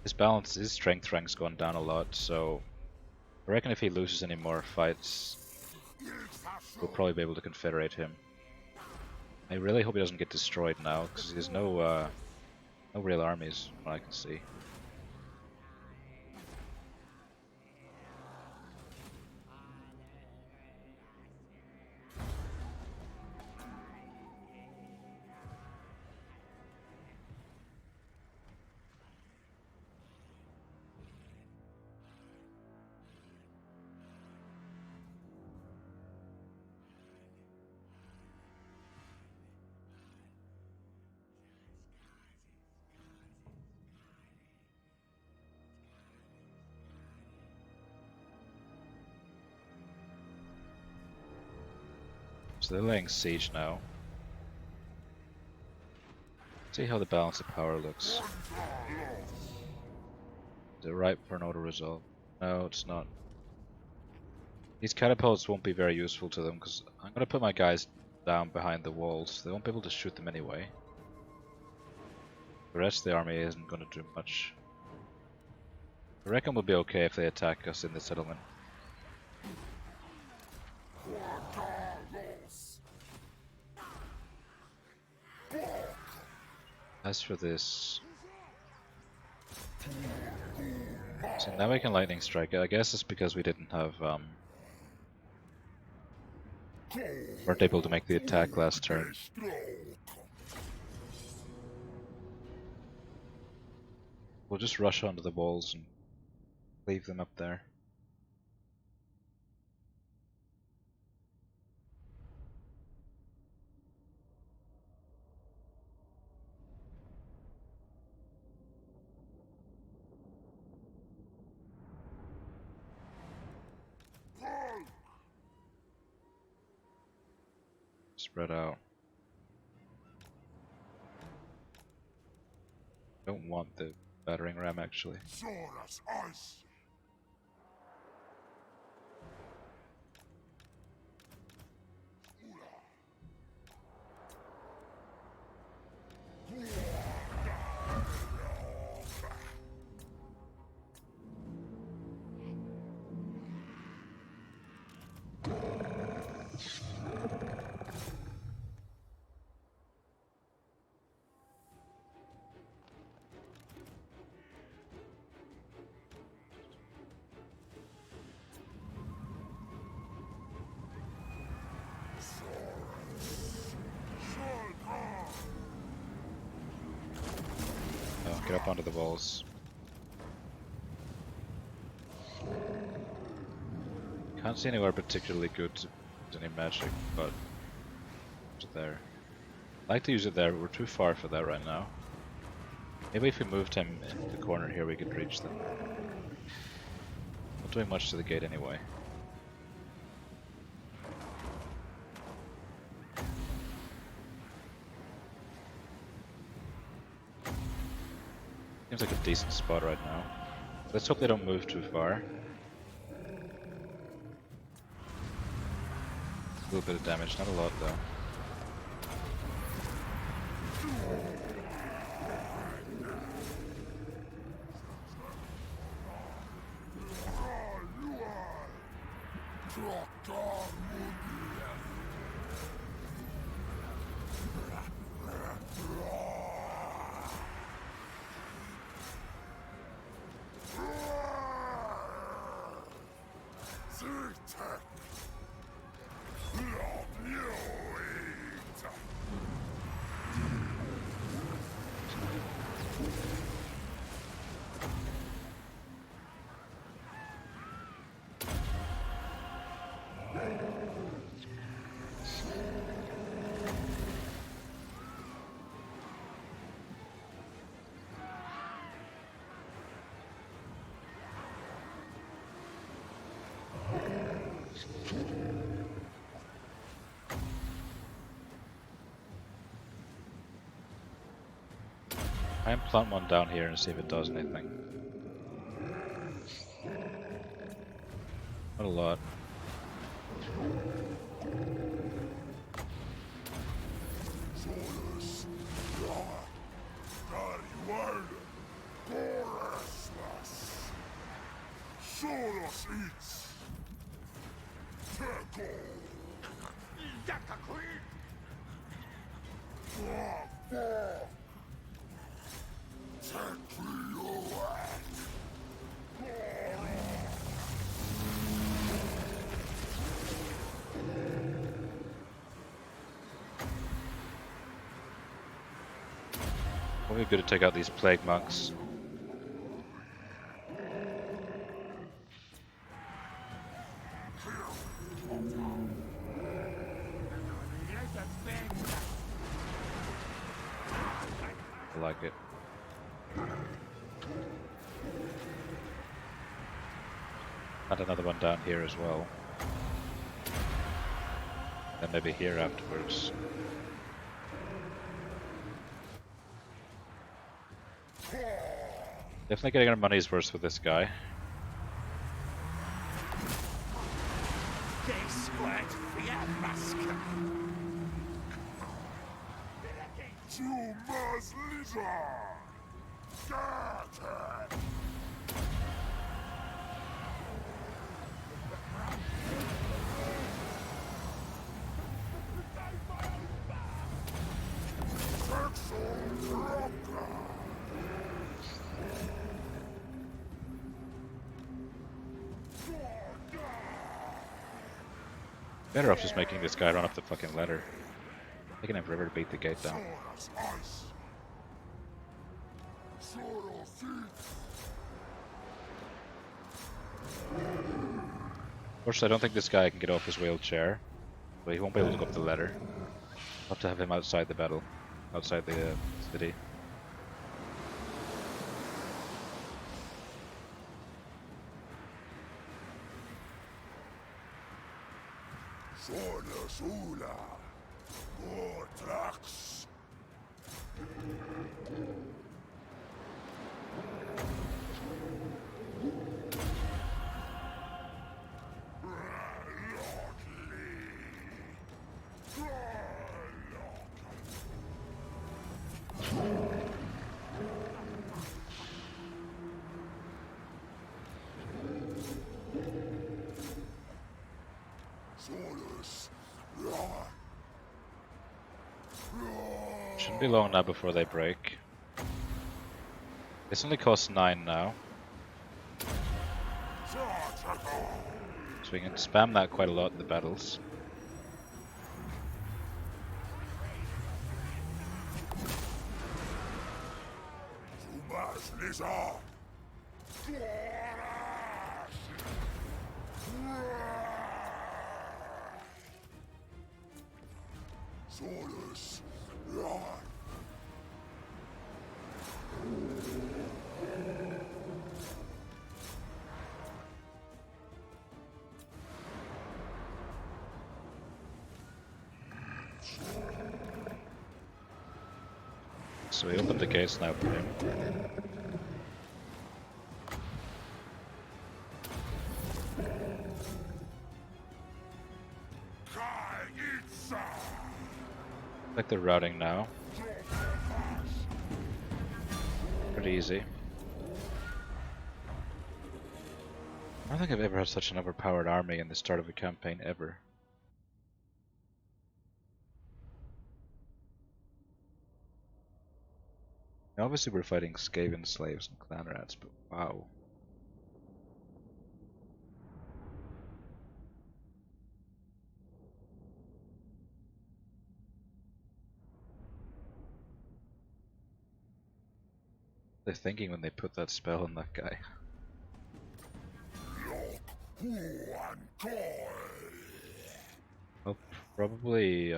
His balance, his strength rank's gone down a lot, so I reckon if he loses any more fights, we'll probably be able to confederate him. I really hope he doesn't get destroyed now, because he has no real armies, from what I can see. So they're laying siege now. See how the balance of power looks. Is it ripe for an auto resolve? No, it's not. These catapults won't be very useful to them because I'm going to put my guys down behind the walls. They won't be able to shoot them anyway. The rest of the army isn't going to do much. I reckon we'll be okay if they attack us in the settlement. As for this... So now we can lightning strike it. I guess it's because we didn't have... weren't able to make the attack last turn. We'll just rush onto the walls and leave them up there. Spread out. Don't want the battering ram actually. Saurus ice. Oh, get up onto the walls. Can't see anywhere particularly good to use any magic, but it's there. I'd like to use it there, but we're too far for that right now. Maybe if we moved him in the corner here we could reach them. Not doing much to the gate anyway. Seems like a decent spot right now. Let's hope they don't move too far. A little bit of damage, not a lot though. Try and plant one down here and see if it does anything. Not a lot. Solus, Gor-rok, Gor-rok, Solus Itza, Teko, Probably good to take out these plague monks. I like it. And another one down here as well. And maybe here afterwards. Definitely getting our money's worth with this guy. Tumas lizard, Gata. Better off just making this guy run up the fucking ladder. Taking him forever to beat the gate down. Fortunately, I don't think this guy can get off his wheelchair, but he won't be able to go up the ladder. I'll have to have him outside the battle, outside the city. Solus Ula, Gor-rok. Shouldn't be long now before they break. This only costs 9 now. So we can spam that quite a lot in the battles. Tumas lizard, Solus, So we opened the gates now for him. Itza. Like the routing now. Pretty easy. I don't think I've ever had such an overpowered army in the start of a campaign ever. Now, obviously we're fighting Skaven slaves and clan rats, but wow. They're thinking when they put that spell on that guy. I'll probably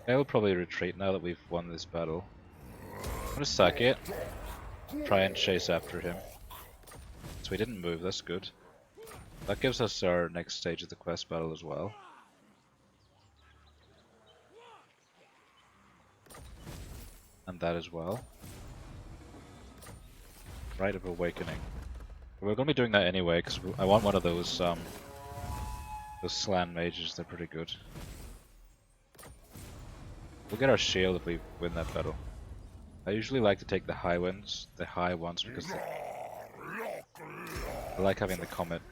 I will probably retreat now that we've won this battle. I'm gonna sack it. Try and chase after him. So we didn't move, that's good. That gives us our next stage of the quest battle as well. And that as well. Rite of Awakening. We're gonna be doing that anyway, because I want one of those slan mages. They're pretty good. We'll get our shield if we win that battle. I usually like to take the high ones, because I like having the comet.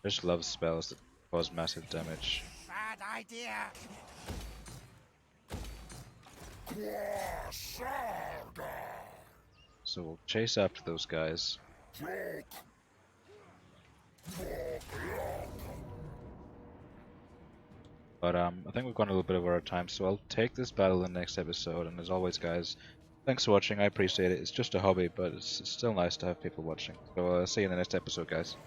I just love spells that cause massive damage. Bad idea. So we'll chase after those guys. But I think we've gone a little bit over our time, so I'll take this battle in the next episode. And as always, guys, thanks for watching. I appreciate it. It's just a hobby, but it's still nice to have people watching. So see you in the next episode, guys.